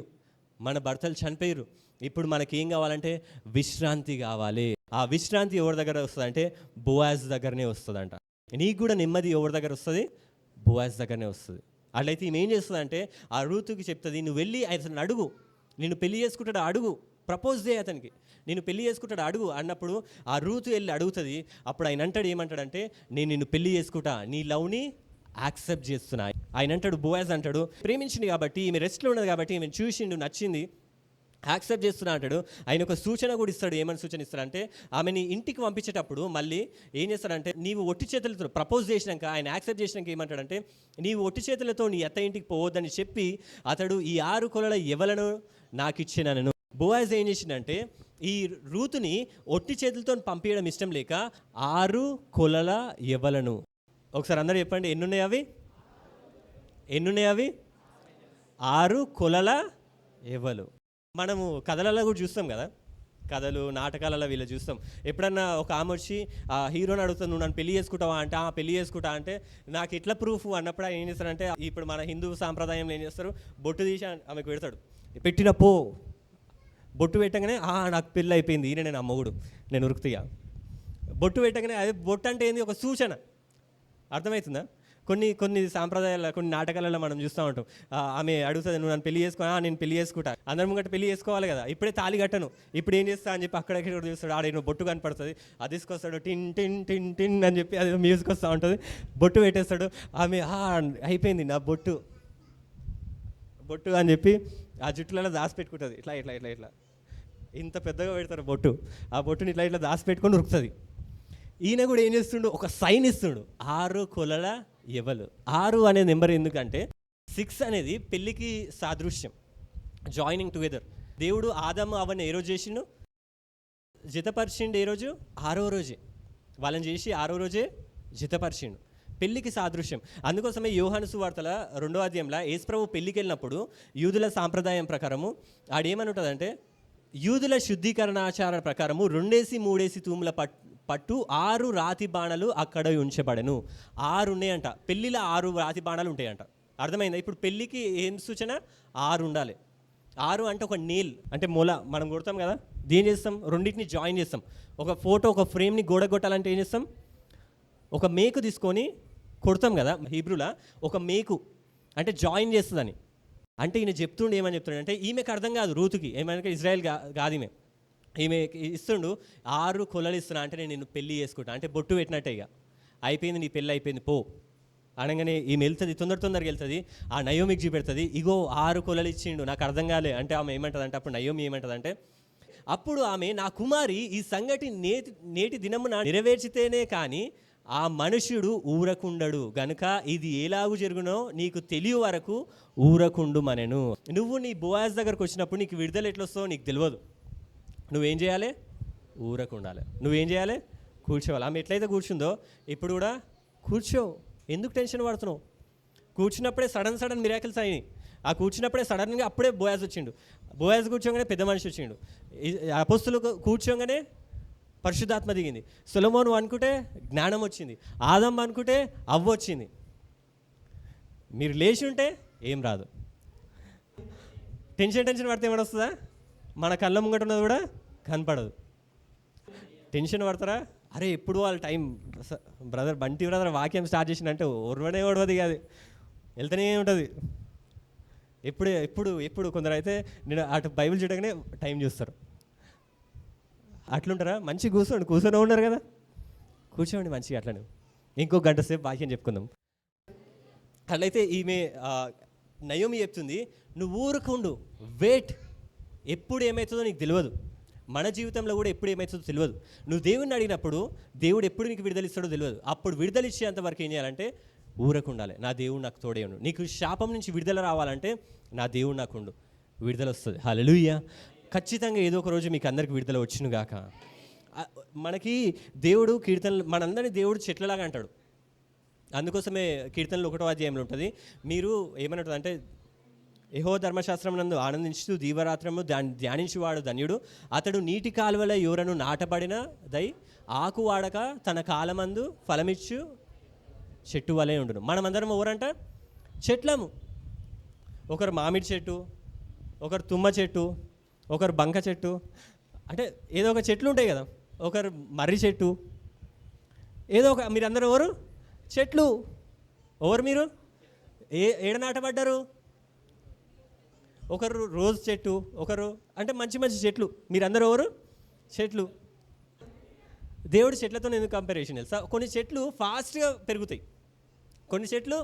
A: మన భర్తలు చనిపోయారు. ఇప్పుడు మనకేం కావాలంటే విశ్రాంతి కావాలి. ఆ విశ్రాంతి ఎవరి దగ్గర వస్తుందంటే బోయాజ్ దగ్గరనే వస్తుందంట. నీకు కూడా నెమ్మది ఎవరి దగ్గర వస్తుంది? బోయాజ్ దగ్గరనే వస్తుంది. అట్లయితే ఈమె ఏం చేస్తుందంటే ఆ రూతుకి చెప్తుంది, నువ్వు వెళ్ళి అతను అడుగు, నేను పెళ్లి చేసుకుంటాడు అడుగు, ప్రపోజ్ చేయి అతనికి, నేను పెళ్లి చేసుకుంటాడు అడుగు అన్నప్పుడు ఆ రూతు వెళ్ళి అడుగుతుంది. అప్పుడు ఆయన అంటాడు, ఏమంటాడంటే నేను నిన్ను పెళ్లి చేసుకుంటా, నీ లవ్ని యాక్సెప్ట్ చేస్తున్నా. ఆయన అంటాడు, బోయాజ్ అంటాడు, ప్రేమించింది కాబట్టి, ఈమె రెస్ట్లో ఉన్నది కాబట్టి, ఈమె చూసిండు, నచ్చింది, యాక్సెప్ట్ చేస్తున్నా అంటాడు. ఆయన ఒక సూచన కూడా ఇస్తాడు. ఏమని సూచన ఇస్తాడంటే ఆమెని ఇంటికి పంపించేటప్పుడు మళ్ళీ ఏం చేస్తాడంటే, నీవు ఒట్టి చేతులతో ప్రపోజ్ చేసినాక, ఆయన యాక్సెప్ట్ చేసినాక ఏమంటాడంటే, నీవు ఒట్టి చేతులతో నీ అత్త ఇంటికి పోవద్దని చెప్పి అతడు ఈ 6 కొలల ఎవలను నాకు ఇచ్చినాను. బోయాజ్ ఏం చేసిందంటే ఈ రూతుని ఒట్టి చేతులతో పంపించడం ఇష్టం లేక 6 కొలల ఎవలను, ఒకసారి అందరూ చెప్పండి, ఎన్నున్నాయి అవి? 6 కొలల ఎవలు. మనము కథలలో కూడా చూస్తాం కదా, కథలు నాటకాలలో వీళ్ళు చూస్తాం. ఎప్పుడన్నా ఒక ఆమె వచ్చి ఆ హీరోని అడుగుతుంది, నువ్వు నన్ను పెళ్లి చేసుకుంటావా అంటే, పెళ్లి చేసుకుంటా అంటే నాకు ఎట్లా ప్రూఫ్ అన్నప్పుడు ఆయన ఏం చేస్తారంటే, ఇప్పుడు మన హిందూ సాంప్రదాయంలో ఏం చేస్తారు, బొట్టు తీసి ఆమెకు పెడతాడు. పెట్టిన బొట్టు పెట్టగానే నాకు పెళ్ళి అయిపోయింది, ఈయన నేను అమ్మగుడు, నేను ఉరుకుతీయా. బొట్టు పెట్టగానే అదే బొట్టు అంటే ఏంది? ఒక సూచన. అర్థమవుతుందా? కొన్ని కొన్ని సాంప్రదాయాల కొన్ని నాటకాలలో మనం చూస్తూ ఉంటాం. ఆమె అడుగుతుంది, నువ్వు నన్ను పెళ్లి చేసుకో, నేను పెళ్లి చేసుకుంటా, అందరి ముంగట పెళ్లి చేసుకోవాలి కదా, ఇప్పుడే తాళి కట్టను, ఇప్పుడు ఏం చేస్తా అని చెప్పి అక్కడెక్కడ చూస్తాడు, ఆడ నువ్వు బొట్టు కనపడుతుంది, అది తీసుకొస్తాడు, టిన్ టిన్ టిన్ టిన్ అని చెప్పి అది మ్యూజిక్ వస్తూ ఉంటుంది, బొట్టు పెట్టేస్తాడు. ఆమె అయిపోయింది నా బొట్టు బొట్టు అని చెప్పి ఆ జుట్టులలో దాచిపెట్టుకుంటుంది, ఇట్లా ఇట్లా ఇట్లా ఇట్లా ఇంత పెద్దగా పెడతారు బొట్టు, ఆ బొట్టుని ఇట్లా ఇట్లా దాచిపెట్టుకొని ఉరుకుతుంది. ఈయన కూడా ఏం చేస్తుండు, ఒక సైన్ ఇస్తుండు, 6 కొలల ఎవలు. 6 అనే నెంబర్ ఎందుకంటే 6 అనేది పెళ్ళికి సాదృశ్యం, జాయినింగ్ టుగెదర్. దేవుడు ఆదాము అవన్నీ ఏ రోజు చేసిండు, జతపరిచిండు ఏ రోజు, 6వ రోజే. వాళ్ళని చేసి 6వ రోజే జతపరిచిండు, పెళ్ళికి సాదృశ్యం. అందుకోసమే యోహాను సువార్తల 2వ అధ్యాయంలో యేసుప్రభు పెళ్ళికి వెళ్ళినప్పుడు యూదుల సాంప్రదాయం ప్రకారము ఆడేమని ఉంటుందంటే, యూదుల శుద్ధీకరణాచార ప్రకారము 2-3 తూముల పట్టు 6 రాతి బాణలు అక్కడ ఉంచబడెను. 6 ఉన్నాయంట పెళ్ళిలో, 6 రాతి బాణాలు ఉంటాయంట. అర్థమైందా? ఇప్పుడు పెళ్ళికి ఏం సూచన, 6 ఉండాలి. 6 అంటే ఒక నీల్ అంటే మొల మనం కొడతాం కదా, దేని చేస్తాం, రెండింటిని జాయిన్ చేస్తాం. ఒక ఫోటో ఒక ఫ్రేమ్ని గోడ కొట్టాలంటే ఏం చేస్తాం, ఒక మేకు తీసుకొని కొడతాం కదా. హీబ్రూలా ఒక మేకు అంటే జాయిన్ చేస్తుందని. అంటే ఈయన చెప్తుండే ఏమని చెప్తుండే అంటే, ఈమెకు అర్థం కాదు, రూతుకి ఏమైనా ఇజ్రాయెల్ కాదు ఈమె ఇస్తుండు, 6 కొలలు ఇస్తున్నా అంటే నేను నిన్ను పెళ్ళి చేసుకుంటా అంటే బొట్టు పెట్టినట్టే, ఇక అయిపోయింది నీ పెళ్ళి అయిపోయింది పో అనగానే ఈమె వెళ్తుంది, తొందరగా వెళ్తుంది, ఆ నయోమికి చూపెడుతుంది, ఇగో 6 కొలలు ఇచ్చిండు, నాకు అర్థం కాలే అంటే ఆమె ఏమంటుంది అంటే, అప్పుడు నయోమి ఏమంటుంది అంటే, అప్పుడు ఆమె నా కుమారి ఈ సంగతి నేటి దినమున నెరవేర్చితేనే కానీ ఆ మనుష్యుడు ఊరకుండడు గనుక ఇది ఎలాగూ జరుగునో నీకు తెలియ వరకు ఊరకుండు మనెను. నువ్వు నీ బోయాజ్ దగ్గరకు వచ్చినప్పుడు నీకు విడుదల ఎట్లొస్తావో నీకు తెలియదు. నువ్వేం చేయాలి, ఊరకుండాలి. నువ్వేం చేయాలి, కూర్చోవాలి. ఆమె ఎట్లయితే కూర్చుందో ఇప్పుడు కూడా కూర్చో. ఎందుకు టెన్షన్ పడుతున్నావు? కూర్చున్నప్పుడే సడన్ మిరాకిల్స్ అయినాయి. ఆ కూర్చున్నప్పుడే సడన్గా అప్పుడే బోయాజ్ వచ్చిండు. బోయాజ్ కూర్చోగానే పెద్ద మనిషి వచ్చిండు. అపోస్తులు కూర్చోగానే పరిశుద్ధాత్మ దిగింది. సొలొమోను అనుకుంటే జ్ఞానం వచ్చింది. ఆదం అనుకుంటే అవ్వ వచ్చింది. మీరు లేచి ఉంటే ఏం రాదు. టెన్షన్ పడితే ఏమైనా వస్తుందా? మన కళ్ళ ముంగట ఉన్నది కూడా కనపడదు. టెన్షన్ పడతారా? అరే ఎప్పుడు వాళ్ళ టైం బంటి బ్రదర్ వాక్యం స్టార్ట్ చేసిందంటే ఓడవది కాదు, వెళ్తూనే ఉంటుంది. ఎప్పుడు కొందరు అయితే నేను అటు బైబిల్ చూడగానే టైం చూస్తారు. అట్లుంటారా? మంచి కూర్చొని ఉన్నారు కదా, కూర్చోండి మంచిగా అట్లనే. ఇంకో గంట సేపు వాక్యం చెప్పుకుందాం. అట్లయితే ఈమె నయోమి చెప్తుంది, నువ్వు ఊరుకుండు, వెయిట్. ఎప్పుడు ఏమవుతుందో నీకు తెలియదు. మన జీవితంలో కూడా ఎప్పుడు ఏమవుతుందో తెలియదు. నువ్వు దేవుడిని అడిగినప్పుడు దేవుడు ఎప్పుడు నీకు విడుదలిస్తాడో తెలియదు. అప్పుడు విడుదలిచ్చేంతవరకు ఏం చేయాలంటే ఊరకుండాలి. నా దేవుడు నాకు తోడే ఉండు. నీకు శాపం నుంచి విడుదల రావాలంటే నా దేవుడు నాకుండు, విడుదల వస్తుంది. హల్లెలూయా. ఖచ్చితంగా ఏదో ఒక రోజు మీకు అందరికి విడుదల వచ్చునుగాక. మనకి దేవుడు కీర్తనలు, మనందరినీ దేవుడు చెట్లలాగా అంటాడు. అందుకోసమే కీర్తనలు 1వ అధ్యాయంలో ఉంటుంది, మీరు ఏమన్నట్టు అంటే, యెహోవా ధర్మశాస్త్రం నందు ఆనందించుతూ దీవరాత్రము ధ్యానించువాడు ధన్యుడు, అతడు నీటి కాలువల యోరను నాటబడిన దై ఆకు వాడక తన కాలమందు ఫలమిచ్చు చెట్టు వలె ఉండును. మనమందరం ఎవరంట? చెట్లము. ఒకరు మామిడి చెట్టు, ఒకరు తుమ్మ చెట్టు, ఒకరు బంక చెట్టు, అంటే ఏదో ఒక చెట్లు ఉంటాయి కదా. ఒకరు మర్రి చెట్టు, ఏదో ఒక, మీరందరూ ఎవరు? చెట్లు. ఎవరు మీరు? ఏడ నాటబడ్డారు? ఒకరు రోజ్ చెట్టు, ఒకరు అంటే మంచి చెట్లు. మీరందరూ ఎవరు? చెట్లు. దేవుడు చెట్లతో ఎందుకు కంపారిజన్ తెలుసా? కొన్ని చెట్లు ఫాస్ట్గా పెరుగుతాయి, కొన్ని చెట్లు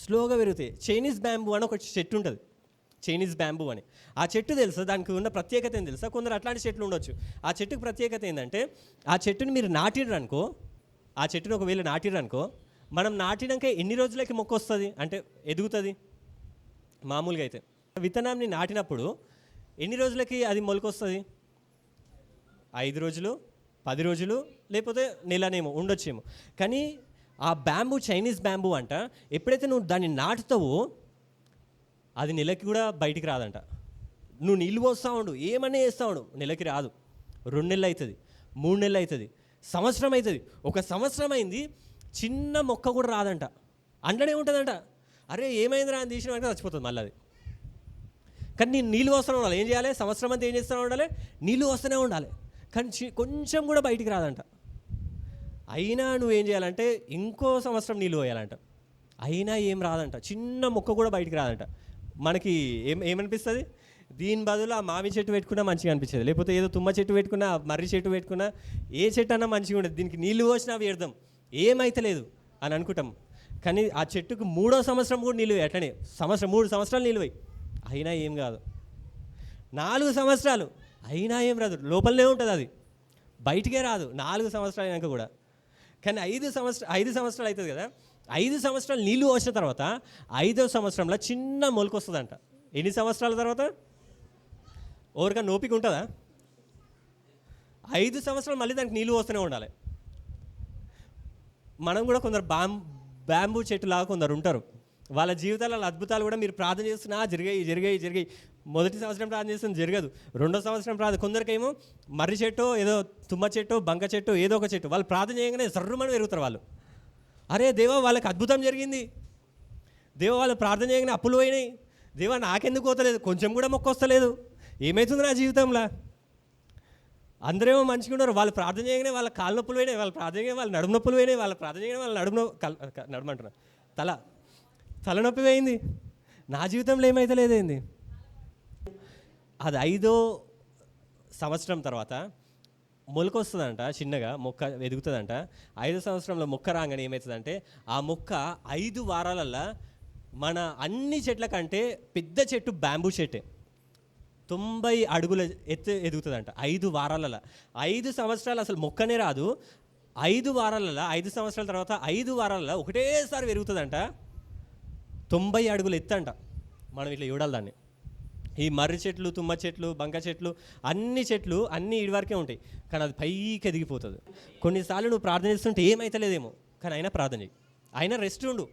A: స్లోగా పెరుగుతాయి. చైనీస్ బ్యాంబూ అని ఒక చెట్టు ఉంటుంది, చైనీస్ బ్యాంబూ అని. ఆ చెట్టు తెలుసా, దానికి ఉన్న ప్రత్యేకత ఏం తెలుసా? కొందరు అట్లాంటి చెట్లు ఉండొచ్చు. ఆ చెట్టుకు ప్రత్యేకత ఏంటంటే, ఆ చెట్టుని మీరు నాటిరనుకో, ఆ చెట్టుని ఒకవేళ నాటిరనుకో, మనం నాటినాక ఎన్ని రోజులకి మొక్క వస్తుంది అంటే ఎదుగుతుంది? మామూలుగా అయితే విత్తనాన్ని నాటినప్పుడు ఎన్ని రోజులకి అది మొలకొస్తుంది? 5 రోజులు, 10 రోజులు, లేకపోతే నెలనేమో ఉండొచ్చేమో. కానీ ఆ బ్యాంబూ, చైనీస్ బ్యాంబూ అంట, ఎప్పుడైతే నువ్వు దాన్ని నాటుతావో అది నెలకి కూడా బయటికి రాదంట. నువ్వు నీళ్ళు పోస్తూ ఉండు, ఏమన్నా చేస్తూ ఉండు, నెలకి రాదు. 2 నెలలు అవుతుంది, 3 నెలలు అవుతుంది, సంవత్సరం అవుతుంది. 1 సంవత్సరం అయింది, చిన్న మొక్క కూడా రాదంట, అంటనే ఉంటుందంట. అరే ఏమైందిరా అని తీసిన వెంటనే చచ్చిపోతుంది మళ్ళీ అది. కానీ నేను నీళ్ళు వస్తూనే ఉండాలి. ఏం చేయాలి? సంవత్సరం అంతా ఏం చేస్తూనే ఉండాలి? నీళ్ళు వస్తూనే ఉండాలి. కానీ కొంచెం కూడా బయటికి రాదంట. అయినా నువ్వేం చేయాలంటే ఇంకో సంవత్సరం నీళ్ళు పోయాలంట. అయినా ఏం రాదంట, చిన్న మొక్క కూడా బయటికి రాదంట. మనకి ఏమనిపిస్తుంది? దీని బదులు ఆ మామి చెట్టు పెట్టుకున్నా మంచిగా అనిపించేది, లేకపోతే ఏదో తుమ్మ చెట్టు పెట్టుకున్నా, మర్రి చెట్టు పెట్టుకున్నా, ఏ చెట్టు అన్నా మంచిగా ఉండదు, దీనికి నీళ్ళు పోసినా వ్యర్థం, ఏమైతే లేదు అని అనుకుంటాం. కానీ ఆ చెట్టుకు 3వ సంవత్సరం కూడా నీళ్ళు వేయి, అట్లనే 3 సంవత్సరాలు నీళ్ళు వేయి, అయినా ఏం కాదు. 4 సంవత్సరాలు అయినా ఏం రాదు, లోపలనే ఉంటుంది, అది బయటికే రాదు 4 సంవత్సరాలు అయినాక కూడా. కానీ 5 సంవత్సరాలు అవుతుంది కదా, 5 సంవత్సరాలు నీళ్ళు వచ్చిన తర్వాత 5వ సంవత్సరంలో చిన్న మొలక వస్తుందంట. ఎన్ని సంవత్సరాల తర్వాత? ఎవరికైనా ఓపిక ఉంటుందా? 5 సంవత్సరాలు మళ్ళీ దానికి నీళ్ళు వస్తూనే ఉండాలి. మనం కూడా కొందరు బ్యాంబూ చెట్టు లాగా కొందరు ఉంటారు, వాళ్ళ జీవితాలలో అద్భుతాలు కూడా మీరు ప్రార్థన చేస్తున్నా జరిగాయి. మొదటి సంవత్సరం ప్రార్థన చేస్తుంది, జరగదు. 2వ సంవత్సరం ప్రార్థన, కొందరికేమో మర్రి చెట్టు, ఏదో తుమ్మ చెట్టు, బంక చెట్టు, ఏదో ఒక చెట్టు, వాళ్ళు ప్రార్థన చేయగానే సర్రుమని పెరుగుతారు వాళ్ళు. అరే దేవా, వాళ్ళకి అద్భుతం జరిగింది, దేవా వాళ్ళు ప్రార్థన చేయగానే అప్పులు పోయినాయి, దేవా నాకెందుకు పోతలేదు, కొంచెం కూడా మొక్క వస్తలేదు, ఏమవుతుంది నా జీవితంలో? అందరేమో మంచిగా ఉన్నారు, వాళ్ళు ప్రార్థన చేయగానే వాళ్ళ కాళ్ళ నొప్పులు పోయినాయి, వాళ్ళు ప్రార్థన చేయగానే వాళ్ళ నడుము నొప్పులు పోయినాయి, వాళ్ళ ప్రార్థన చేయగానే వాళ్ళ నడుమంటున్నారు తలనొప్పి పోయింది. నా జీవితంలో ఏమైతే లేదేంది? అది 5వ సంవత్సరం తర్వాత మొలక వస్తుందంట, చిన్నగా మొక్క ఎదుగుతుందంట. 5వ సంవత్సరంలో మొక్క రాగానే ఏమవుతుందంటే, ఆ మొక్క 5 వారాలల్లో మన అన్ని చెట్ల కంటే పెద్ద చెట్టు బ్యాంబూ చెట్టే, 90 అడుగుల ఎత్తు ఎదుగుతుందంట 5 వారాలలో. 5 సంవత్సరాలు అసలు మొక్కనే రాదు, 5 వారాలలో, 5 సంవత్సరాల తర్వాత 5 వారాలలో ఒకటేసారి పెరుగుతుందంట, 90 అడుగులు ఎత్తంట. మనం ఇట్లా చూడాలి దాన్ని. ఈ మర్రి చెట్లు, తుమ్మ చెట్లు, బంక చెట్లు, అన్ని చెట్లు అన్నీ ఇడి వరకే ఉంటాయి, కానీ అది పైకి ఎదిగిపోతుంది. కొన్నిసార్లు నువ్వు ప్రార్థన చేస్తుంటే ఏమైతలేదేమో, కానీ అయినా ప్రార్థన చేయి, అయినా రెస్ట్ ఉండు,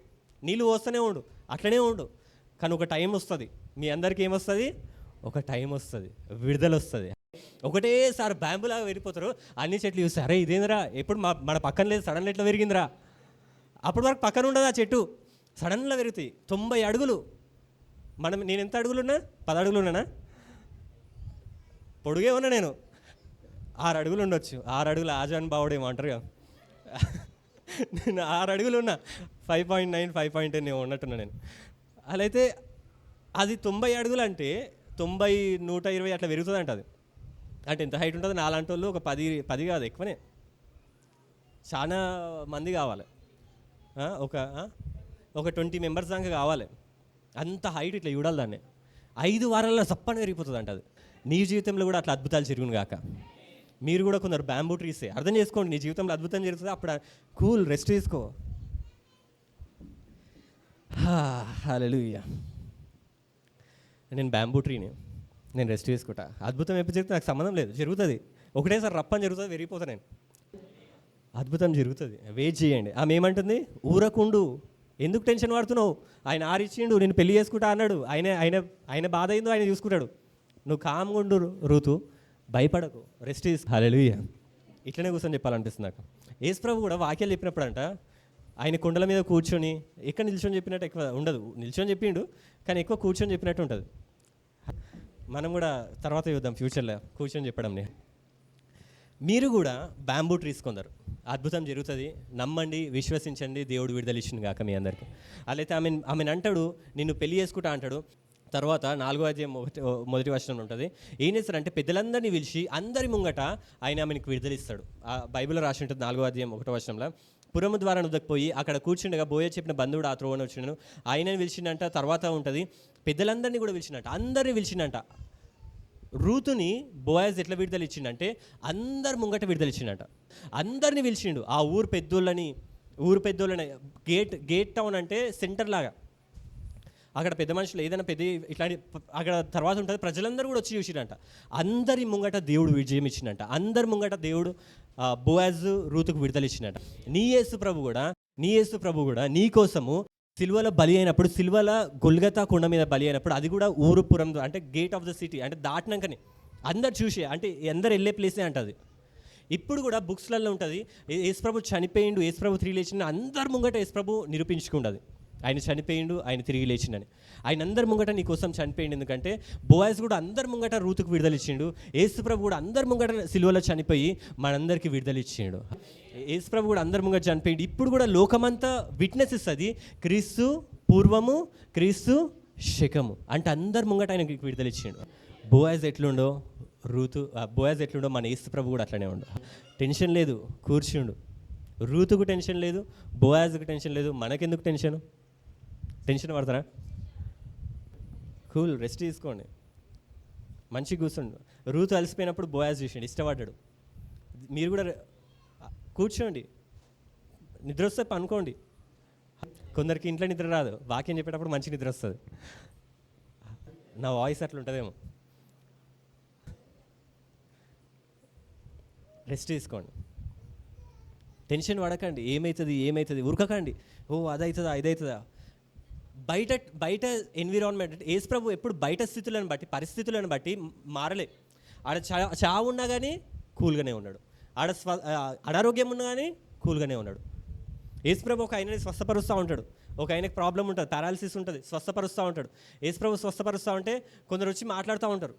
A: నీళ్ళు పోస్తూనే ఉండు, అట్లనే ఉండు. కానీ ఒక టైం వస్తుంది, మీ అందరికీ ఏమొస్తుంది? ఒక టైం వస్తుంది, విడుదల వస్తుంది. ఒకటేసారి బ్యాంబులాగా వెళ్ళిపోతారు, అన్ని చెట్లు చూస్తే అరే ఇదేందిరా, ఎప్పుడు మన పక్కన లేదు, సడన్గా ఎట్లా పెరిగిందిరా. అప్పటి వరకు పక్కన ఉండదు ఆ చెట్టు, సడన్గా పెరుగుతాయి 90 అడుగులు. నేను ఎంత అడుగులున్నా? 10 అడుగులు ఉన్నానా? పొడుగే ఉన్నా నేను, 6 అడుగులు ఉండొచ్చు. 6 అడుగులు ఆజాన్ బావుడేమో అంటారు కదా, నేను 6 అడుగులు ఉన్నా, 5.9 5.10 నేను ఉన్నట్టున్నా నేను. అలా అయితే అది 90 అడుగులు అంటే 90 120 అట్లా పెరుగుతుంది అంట. అది అంటే ఎంత హైట్ ఉంటుంది? నాలాంటి వాళ్ళు ఒక 10 కాదు, ఎక్కువనే, చాలా మంది కావాలి, ఒక 20 మెంబర్స్ దాకా కావాలి, అంత హైట్. ఇట్లా చూడాలి దాన్ని. 5 వారాల్లో సప్పని పెరిగిపోతుంది అంట. అది నీ జీవితంలో కూడా అట్లా అద్భుతాలు జరుగును గాక. మీరు కూడా కొందరు బ్యాంబూ ట్రీసే, అర్థం చేసుకోండి, నీ జీవితంలో అద్భుతం జరుగుతుంది, అప్పుడు కూల్ రెస్ట్ తీసుకో. హల్లెలూయా. నేను బ్యాంబూ ట్రీని, నేను రెస్ట్ తీసుకుంటా. అద్భుతం ఎప్పుడు జరుగుతుంది నాకు సంబంధం లేదు, జరుగుతుంది. ఒకటేసారి రప్పని జరుగుతుంది, విరిగిపోతాను నేను. అద్భుతం జరుగుతుంది, వెయిట్ చేయండి. ఆమె ఏమంటుంది? ఊరకుండు, ఎందుకు టెన్షన్ పడుతున్నావు? ఆయన ఆరిచ్చిండు, నేను పెళ్లి చేసుకుంటా అన్నాడు, ఆయన బాధ అయిందో ఆయన చూసుకుంటాడు. నువ్వు కామ్గుండు ఋతు, భయపడకు, రెస్ట్ తీసు. హల్లెలూయా. ఇట్లనే కూర్చొని చెప్పాలనిపిస్తుంది నాకు. యేసుప్రభు కూడా వాక్యాలు చెప్పినప్పుడు అంట, ఆయన కొండల మీద కూర్చొని, ఎక్కడ నిల్చొని చెప్పినట్టు ఎక్కువ ఉండదు, నిల్చొని చెప్పిండు కానీ ఎక్కువ కూర్చొని చెప్పినట్టు ఉంటుంది. మనం కూడా తర్వాత చూద్దాం ఫ్యూచర్లో కూర్చొని చెప్పడంని. మీరు కూడా బ్యాంబూ ట్రీస్ కొందరు, అద్భుతం జరుగుతుంది, నమ్మండి, విశ్వసించండి, దేవుడు విడుదల ఇచ్చింది కాక మీ అందరికీ. అలా ఆమెను అంటాడు, నిన్ను పెళ్లి చేసుకుంటా అంటాడు. తర్వాత 4వ అధ్యాయం మొదటి వచనం ఉంటుంది. ఏం చేస్తారంటే పెద్దలందరినీ పిలిచి అందరి ముంగట ఆయన ఆమెకు విడుదలిస్తాడు. ఆ బైబిల్లో రాసి ఉంటుంది 4వ అధ్యాయం 1వ వచనంలో. పురము ద్వారా నుదకపోయి అక్కడ కూర్చుండగా బోయ చెప్పిన బంధువుడు ఆ త్రోవను వచ్చిండను, ఆయనని పిలిచిండంట. తర్వాత ఉంటుంది పెద్దలందరినీ కూడా పిలిచిండంట, అందరినీ పిలిచిండంట. రూతుని బోయాజ్ ఎట్లా విడుదల ఇచ్చిండంటే అందరు ముంగట విడుదల ఇచ్చిండంట, అందరినీ పిలిచిండు. ఆ ఊరు పెద్దోళ్ళని గేట్ టౌన్ అంటే సెంటర్ లాగా, అక్కడ పెద్ద మనుషులు ఏదైనా పెద్ద ఇట్లాంటి అక్కడ తర్వాత ఉంటుంది, ప్రజలందరూ కూడా వచ్చి చూసిరంట. అందరి ముంగట దేవుడు విజయం ఇచ్చిందంట, అందరి ముంగట దేవుడు బోయాజ్ రూతుకు విడుదల ఇచ్చినట్ట. నీ యేసు ప్రభు కూడా నీ కోసము సిల్వలో బలి అయినప్పుడు, సిల్వల గొల్గతా కొండ మీద బలి అయినప్పుడు, అది కూడా ఊరుపురం అంటే గేట్ ఆఫ్ ద సిటీ అంటే దాటినాకనే అందరు చూసే, అంటే అందరు వెళ్ళే ప్లేసే అంటది. ఇప్పుడు కూడా బుక్స్లలో ఉంటుంది యేసుప్రభు చనిపోయిండు, యేసుప్రభు 3 లేచిండు, అందరు ముంగట యేసుప్రభు నిరూపించుకుంటుంది. ఆయన చనిపోయిండు, ఆయన తిరిగి లేచిండని. ఆయన అందరి ముంగట నీ కోసం చనిపోయిండు. ఎందుకంటే బోయాజ్ కూడా అందరి ముంగట రూతుకు విడుదల ఇచ్చిండు. యేసుప్రభు కూడా అందరి ముంగట సిలువలో చనిపోయి మనందరికీ విడుదల ఇచ్చిండు. యేసుప్రభు కూడా అందరి ముంగట చనిపోయిండు. ఇప్పుడు కూడా లోకమంతా విట్నెస్ ఇస్తుంది, క్రీస్తు పూర్వము, క్రీస్తు శకము అంటే అందరి ముంగట ఆయనకి విడుదల ఇచ్చిండు. బోయాజ్ ఎట్లుండో బోయాజ్ ఎట్లుండో మన యేసుప్రభు కూడా అట్లనే ఉండు. టెన్షన్ లేదు, కూర్చుండు. రూతుకు టెన్షన్ లేదు, బోయాజ్కి టెన్షన్ లేదు. మనకెందుకు టెన్షన్ పడతారా? కూల్, రెస్ట్ తీసుకోండి, మంచిగా కూర్చోండి. రూతు అలసిపోయినప్పుడు బోయాజ్ చూసిండు, ఇష్టపడ్డాడు. మీరు కూడా కూర్చోండి, నిద్ర వస్తే పనుకోండి. కొందరికి ఇంట్లో నిద్ర రాదు, వాక్యం చెప్పేటప్పుడు మంచి నిద్ర వస్తుంది. నా వాయిస్ అట్లా ఉంటుందేమో. రెస్ట్ తీసుకోండి, టెన్షన్ పడకండి. ఏమవుతుంది ఉరకకండి. అదవుతుందా ఇదవుతుందా. బయట ఎన్విరాన్మెంట్ యేసుప్రభు ఎప్పుడు బయట స్థితులను బట్టి, పరిస్థితులను బట్టి మారలే. ఆడ చావు ఉన్నా కానీ కూల్గానే ఉన్నాడు, ఆడ అనారోగ్యం ఉన్నా కానీ కూల్గానే ఉన్నాడు. యేసుప్రభు ఒక ఆయనని స్వస్థపరుస్తూ ఉంటాడు. ఒక ఆయనకి ప్రాబ్లం ఉంటుంది, పారాలిసిస్ ఉంటుంది, స్వస్థపరుస్తూ ఉంటాడు. యేసుప్రభు స్వస్థపరుస్తూ ఉంటే కొందరు వచ్చి మాట్లాడుతూ ఉంటారు,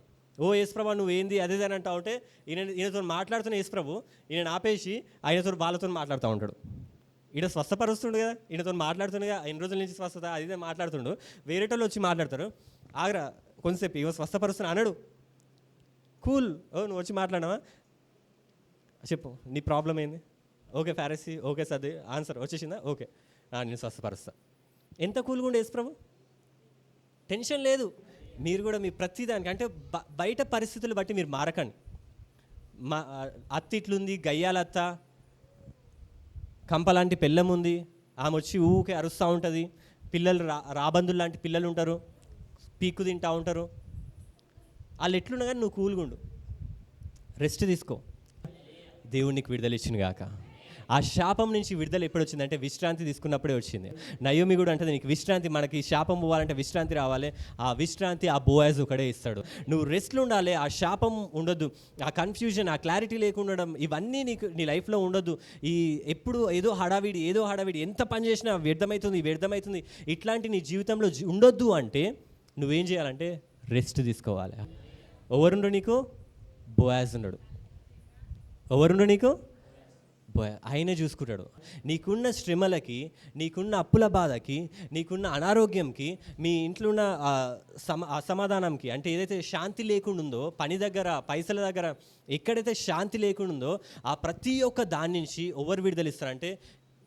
A: యేసుప్రభు నువ్వు ఏంది అదేదని అంటా ఉంటే ఈయనతో మాట్లాడుతున్న యేసుప్రభు ఈయన ఆపేసి వాళ్ళతో మాట్లాడుతూ ఉంటాడు. ఈయన స్వస్థపరుస్తుండు కదా, ఈయనతో మాట్లాడుతుండే కదా, 5 రోజుల నుంచి స్వస్థత అదే మాట్లాడుతుండు. వేరేటోళ్ళు వచ్చి మాట్లాడతారు, ఆగరా కొంతసేపు ఇవ స్వస్థపరుస్తున్నా అనడు. కూల్, నువ్వు వచ్చి మాట్లాడినావా, చెప్పు నీ ప్రాబ్లం ఏంది, ఓకే ఫారసీ, ఓకే సర్ది ఆన్సర్ వచ్చేసిందా, ఓకే నేను స్వస్థపరుస్తా. ఎంత కూల్గా ఉండే యేసుప్రభు, టెన్షన్ లేదు. మీరు కూడా మీ ప్రతిదానికి అంటే బయట పరిస్థితులు బట్టి మీరు మారకండి. అత్త ఇట్లుంది, గయ్యాలత్త, కంపలాంటి పెళ్ళం ఉంది, ఆమె వచ్చి ఊకే అరుస్తూ ఉంటుంది. పిల్లలు రాబందులు లాంటి పిల్లలు ఉంటారు, పీక్కు తింటూ ఉంటారు. వాళ్ళు ఎట్లున్నా కానీ నువ్వు కూల్గా ఉండు, రెస్ట్ తీసుకో. దేవుడు నీకు విడుదల ఇచ్చింది గాక. ఆ శాపం నుంచి విడుదల ఎప్పుడు వచ్చిందంటే విశ్రాంతి తీసుకున్నప్పుడే వచ్చింది. నయోమి కూడా అంటే నీకు విశ్రాంతి, మనకి శాపం పోవాలంటే విశ్రాంతి రావాలి. ఆ విశ్రాంతి ఆ బోయాజ్ ఒకడే ఇస్తాడు. నువ్వు రెస్ట్లో ఉండాలి, ఆ శాపం ఉండొద్దు, ఆ కన్ఫ్యూజన్, ఆ క్లారిటీ లేకుండా ఉండడం, ఇవన్నీ నీ లైఫ్లో ఉండొద్దు. ఎప్పుడు ఏదో హడావిడి ఎంత పని చేసినా వ్యర్థమవుతుంది, ఇట్లాంటి నీ జీవితంలో ఉండొద్దు. అంటే నువ్వేం చేయాలంటే రెస్ట్ తీసుకోవాలి. ఎవరుండడు నీకు? బోయాజ్ ఉన్నాడు. ఎవరుండడు నీకు? ఆయనే చూసుకుంటాడు. నీకున్న శ్రమలకి, నీకున్న అప్పుల బాధకి, నీకున్న అనారోగ్యంకి, మీ ఇంట్లో ఉన్న అసమాధానంకి, అంటే ఏదైతే శాంతి లేకుండా ఉందో, పని దగ్గర, పైసల దగ్గర ఎక్కడైతే శాంతి లేకుండా ఉందో, ఆ ప్రతి ఒక్క దాని నుంచి ఎవరు విడుదలిస్తారంటే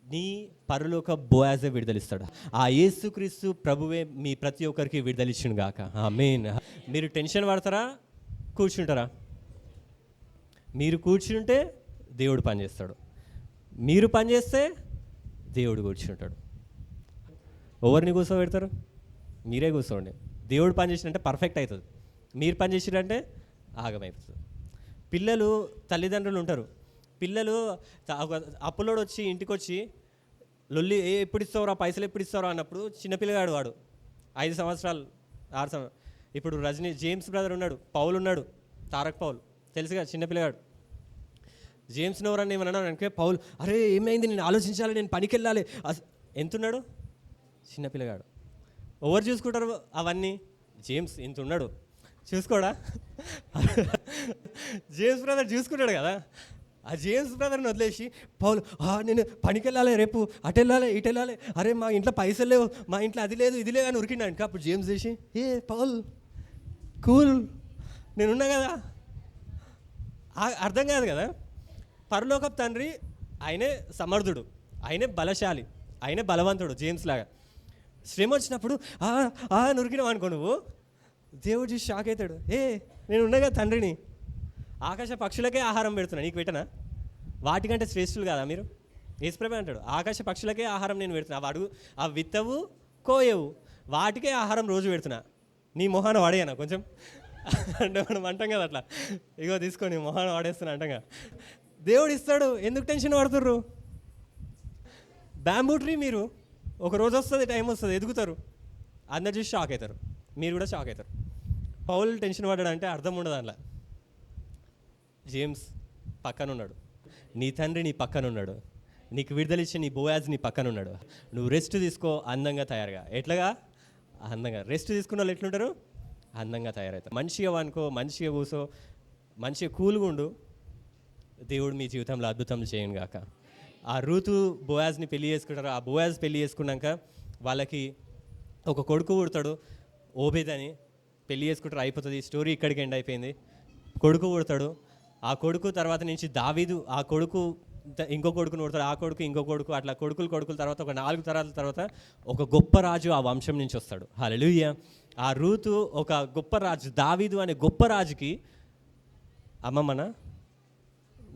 A: నీ పరలోక బోయాజే విడుదలిస్తాడు. ఆ యేసుక్రీస్తు ప్రభువే మీ ప్రతి ఒక్కరికి విడుదలిచ్చును గాక. ఆమేన్. మీరు టెన్షన్ పడతారా, కూర్చుంటారా? మీరు కూర్చుంటే దేవుడు పనిచేస్తాడు, మీరు పనిచేస్తే దేవుడు కూర్చుంటాడు. ఎవరిని కూర్చోబెడతారు? మీరే కూర్చోండి. దేవుడు పని చేసినంటే పర్ఫెక్ట్ అవుతుంది, మీరు పని చేసినంటే ఆగమైపోతుంది. పిల్లలు, తల్లిదండ్రులు ఉంటారు, పిల్లలు అప్పులోడు వచ్చి ఇంటికి వచ్చి లొల్లి, ఎప్పుడు ఇస్తావురా పైసలు, ఎప్పుడు ఇస్తావురా అన్నప్పుడు చిన్నపిల్లగాడు, వాడు 5 సంవత్సరాలు 6 సంవత్సరాలు. ఇప్పుడు జేమ్స్ బ్రదర్ ఉన్నాడు, పౌల్ ఉన్నాడు, తారక్ పౌల్ తెలుసుగా, చిన్నపిల్లగాడు. జేమ్స్ నోవరని ఏమన్నా అంటే పౌల్, అరే ఏమైంది, నేను ఆలోచించాలి, నేను పనికి వెళ్ళాలి. ఎంతున్నాడు? చిన్నపిల్లగాడు. ఎవరు చూసుకుంటారు అవన్నీ? జేమ్స్ ఇంత ఉన్నాడు, చూసుకోడా? జేమ్స్ బ్రదర్ చూసుకుంటాడు కదా. ఆ జేమ్స్ బ్రదర్ని వదిలేసి పౌల్, నేను పనికి వెళ్ళాలి, రేపు అటు వెళ్ళాలి, ఇటు వెళ్ళాలి, అరే మా ఇంట్లో పైసలు లేవు, మా ఇంట్లో అది లేదు ఇది లేదు అని ఉరికిండా. అప్పుడు జేమ్స్ చేసి, పౌల్ కూల్, నేనున్నా కదా. అర్థం కాదు కదా. పరలోకపు తండ్రి ఆయనే సమర్థుడు, ఆయనే బలశాలి, ఆయనే బలవంతుడు. జేమ్స్ లాగా శ్రమ వచ్చినప్పుడు నురికినావు అనుకో, నువ్వు దేవుడు చూసి షాక్ అవుతాడు. నేను ఉన్నగా తండ్రిని, ఆకాశ పక్షులకే ఆహారం పెడుతున్నా, నీకు పెట్టనా? వాటికంటే శ్రేష్ఠులు కదా మీరు? యేసుప్రభువే అంటాడు, ఆకాశ పక్షులకే ఆహారం నేను పెడుతున్నా, వాడు ఆ విత్తవు కోయవు, వాటికే ఆహారం రోజు పెడుతున్నా, నీ మొహాన వాడేయనా కొంచెం అంటే మనం అంటాం కదా అట్లా, ఇగో తీసుకొని మొహాన వాడేస్తున్నా అంటాం కదా. దేవుడు ఇస్తాడు, ఎందుకు టెన్షన్ పడుతుర్రు? బ్యాంబూ ట్రీ మీరు ఒక రోజు వస్తుంది, టైం వస్తుంది, ఎదుగుతారు, అందరు చూసి షాక్ అవుతారు, మీరు కూడా షాక్ అవుతారు. పౌల్ టెన్షన్ పడ్డాడు అంటే అర్థం ఉండదు అందులో. జేమ్స్ పక్కన ఉన్నాడు, నీ తండ్రి నీ పక్కన ఉన్నాడు, నీకు విడుదల ఇచ్చే నీ బోయాజ్ నీ పక్కన ఉన్నాడు. నువ్వు రెస్ట్ తీసుకో, అందంగా తయారుగా. ఎట్లాగా? అందంగా. రెస్ట్ తీసుకున్న వాళ్ళు ఎట్లుంటారు? అందంగా తయారవుతారు. మంచిగా అనుకో, మంచిగా కూసో, మంచిగా కూల్గా ఉండు. దేవుడు మీ జీవితంలో అద్భుతం చేయను గాక. ఆ రూతు బోయాజ్ని పెళ్లి చేసుకుంటారు. ఆ బోయాజ్ పెళ్లి చేసుకున్నాక వాళ్ళకి ఒక కొడుకు పుడతాడు, ఓబేద్ అని. పెళ్లి చేసుకుంటారు, అయిపోతుంది. స్టోరీ ఇక్కడికి ఎండ్ అయిపోయింది. కొడుకు పుడతాడు. ఆ కొడుకు తర్వాత నుంచి దావీదు, ఆ కొడుకు ఇంకో కొడుకుని పుడతాడు, ఆ కొడుకు ఇంకో కొడుకు, అట్లా కొడుకుల తర్వాత ఒక 4 తరాల తర్వాత ఒక గొప్ప రాజు ఆ వంశం నుంచి వస్తాడు. హల్లెలూయా. ఆ రూతు ఒక గొప్ప రాజు, దావీదు అనే గొప్ప రాజుకి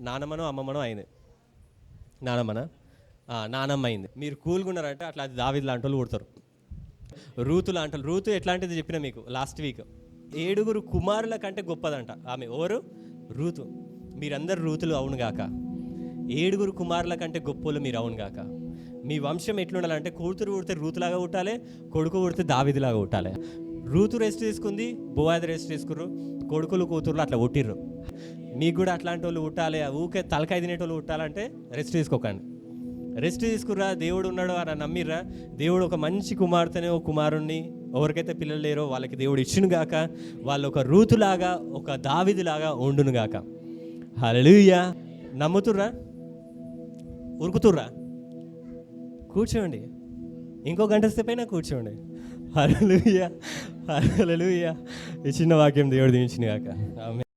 A: నానమ్మనో అమ్మమ్మనో అయింది. నానమ్మ అయింది. మీరు కూల్గా ఉన్నారంటే అట్లా అది దావీదు లాంటి వాళ్ళు పుడతారు. రూతు లాంటి వాళ్ళు. రూతు ఎట్లాంటిది చెప్పిన మీకు లాస్ట్ వీక్. 7 కుమారుల కంటే గొప్పదంట ఆమె. ఎవరు? రూతు. మీరందరు రూతులు అవునుగాక. 7 కుమారుల కంటే గొప్పలు మీరు అవునుగాక. మీ వంశం ఎట్లుండాలంటే కూతురు పుడితే రూతులాగా పుట్టాలి, కొడుకు పుడితే దావీదులాగా పుట్టాలి. రూతు రెస్ట్ తీసుకుంది, బోయాజ్ రెస్ట్ తీసుకుర్రు, కొడుకులు కూతుర్లు అట్లా పుట్టిర్రు. మీకు కూడా అట్లాంటి వాళ్ళు పుట్టాలి. ఊకే తలకాయ తినేటోళ్ళు పుట్టాలంటే రెస్ట్ తీసుకోకండి. రెస్ట్ తీసుకుర్రా, దేవుడు ఉన్నాడు అని నమ్మిర్రా, దేవుడు ఒక మంచి కుమార్తెని, ఒక కుమారుణ్ణి, ఎవరికైతే పిల్లలు లేరో వాళ్ళకి దేవుడు ఇచ్చును గాక. వాళ్ళు ఒక రూతులాగా, ఒక దావీదులాగా ఉండును గాక. హల్లెలూయా. నమ్ముతుర్రా? ఉరుకుతుర్రా? కూర్చోండి, ఇంకో గంట సేపైనా కూర్చోండి. హల్లెలూయా, హల్లెలూయా. ఈ చిన్న వాక్యం దేవుడు దీవించును గాక. ఆమేన్.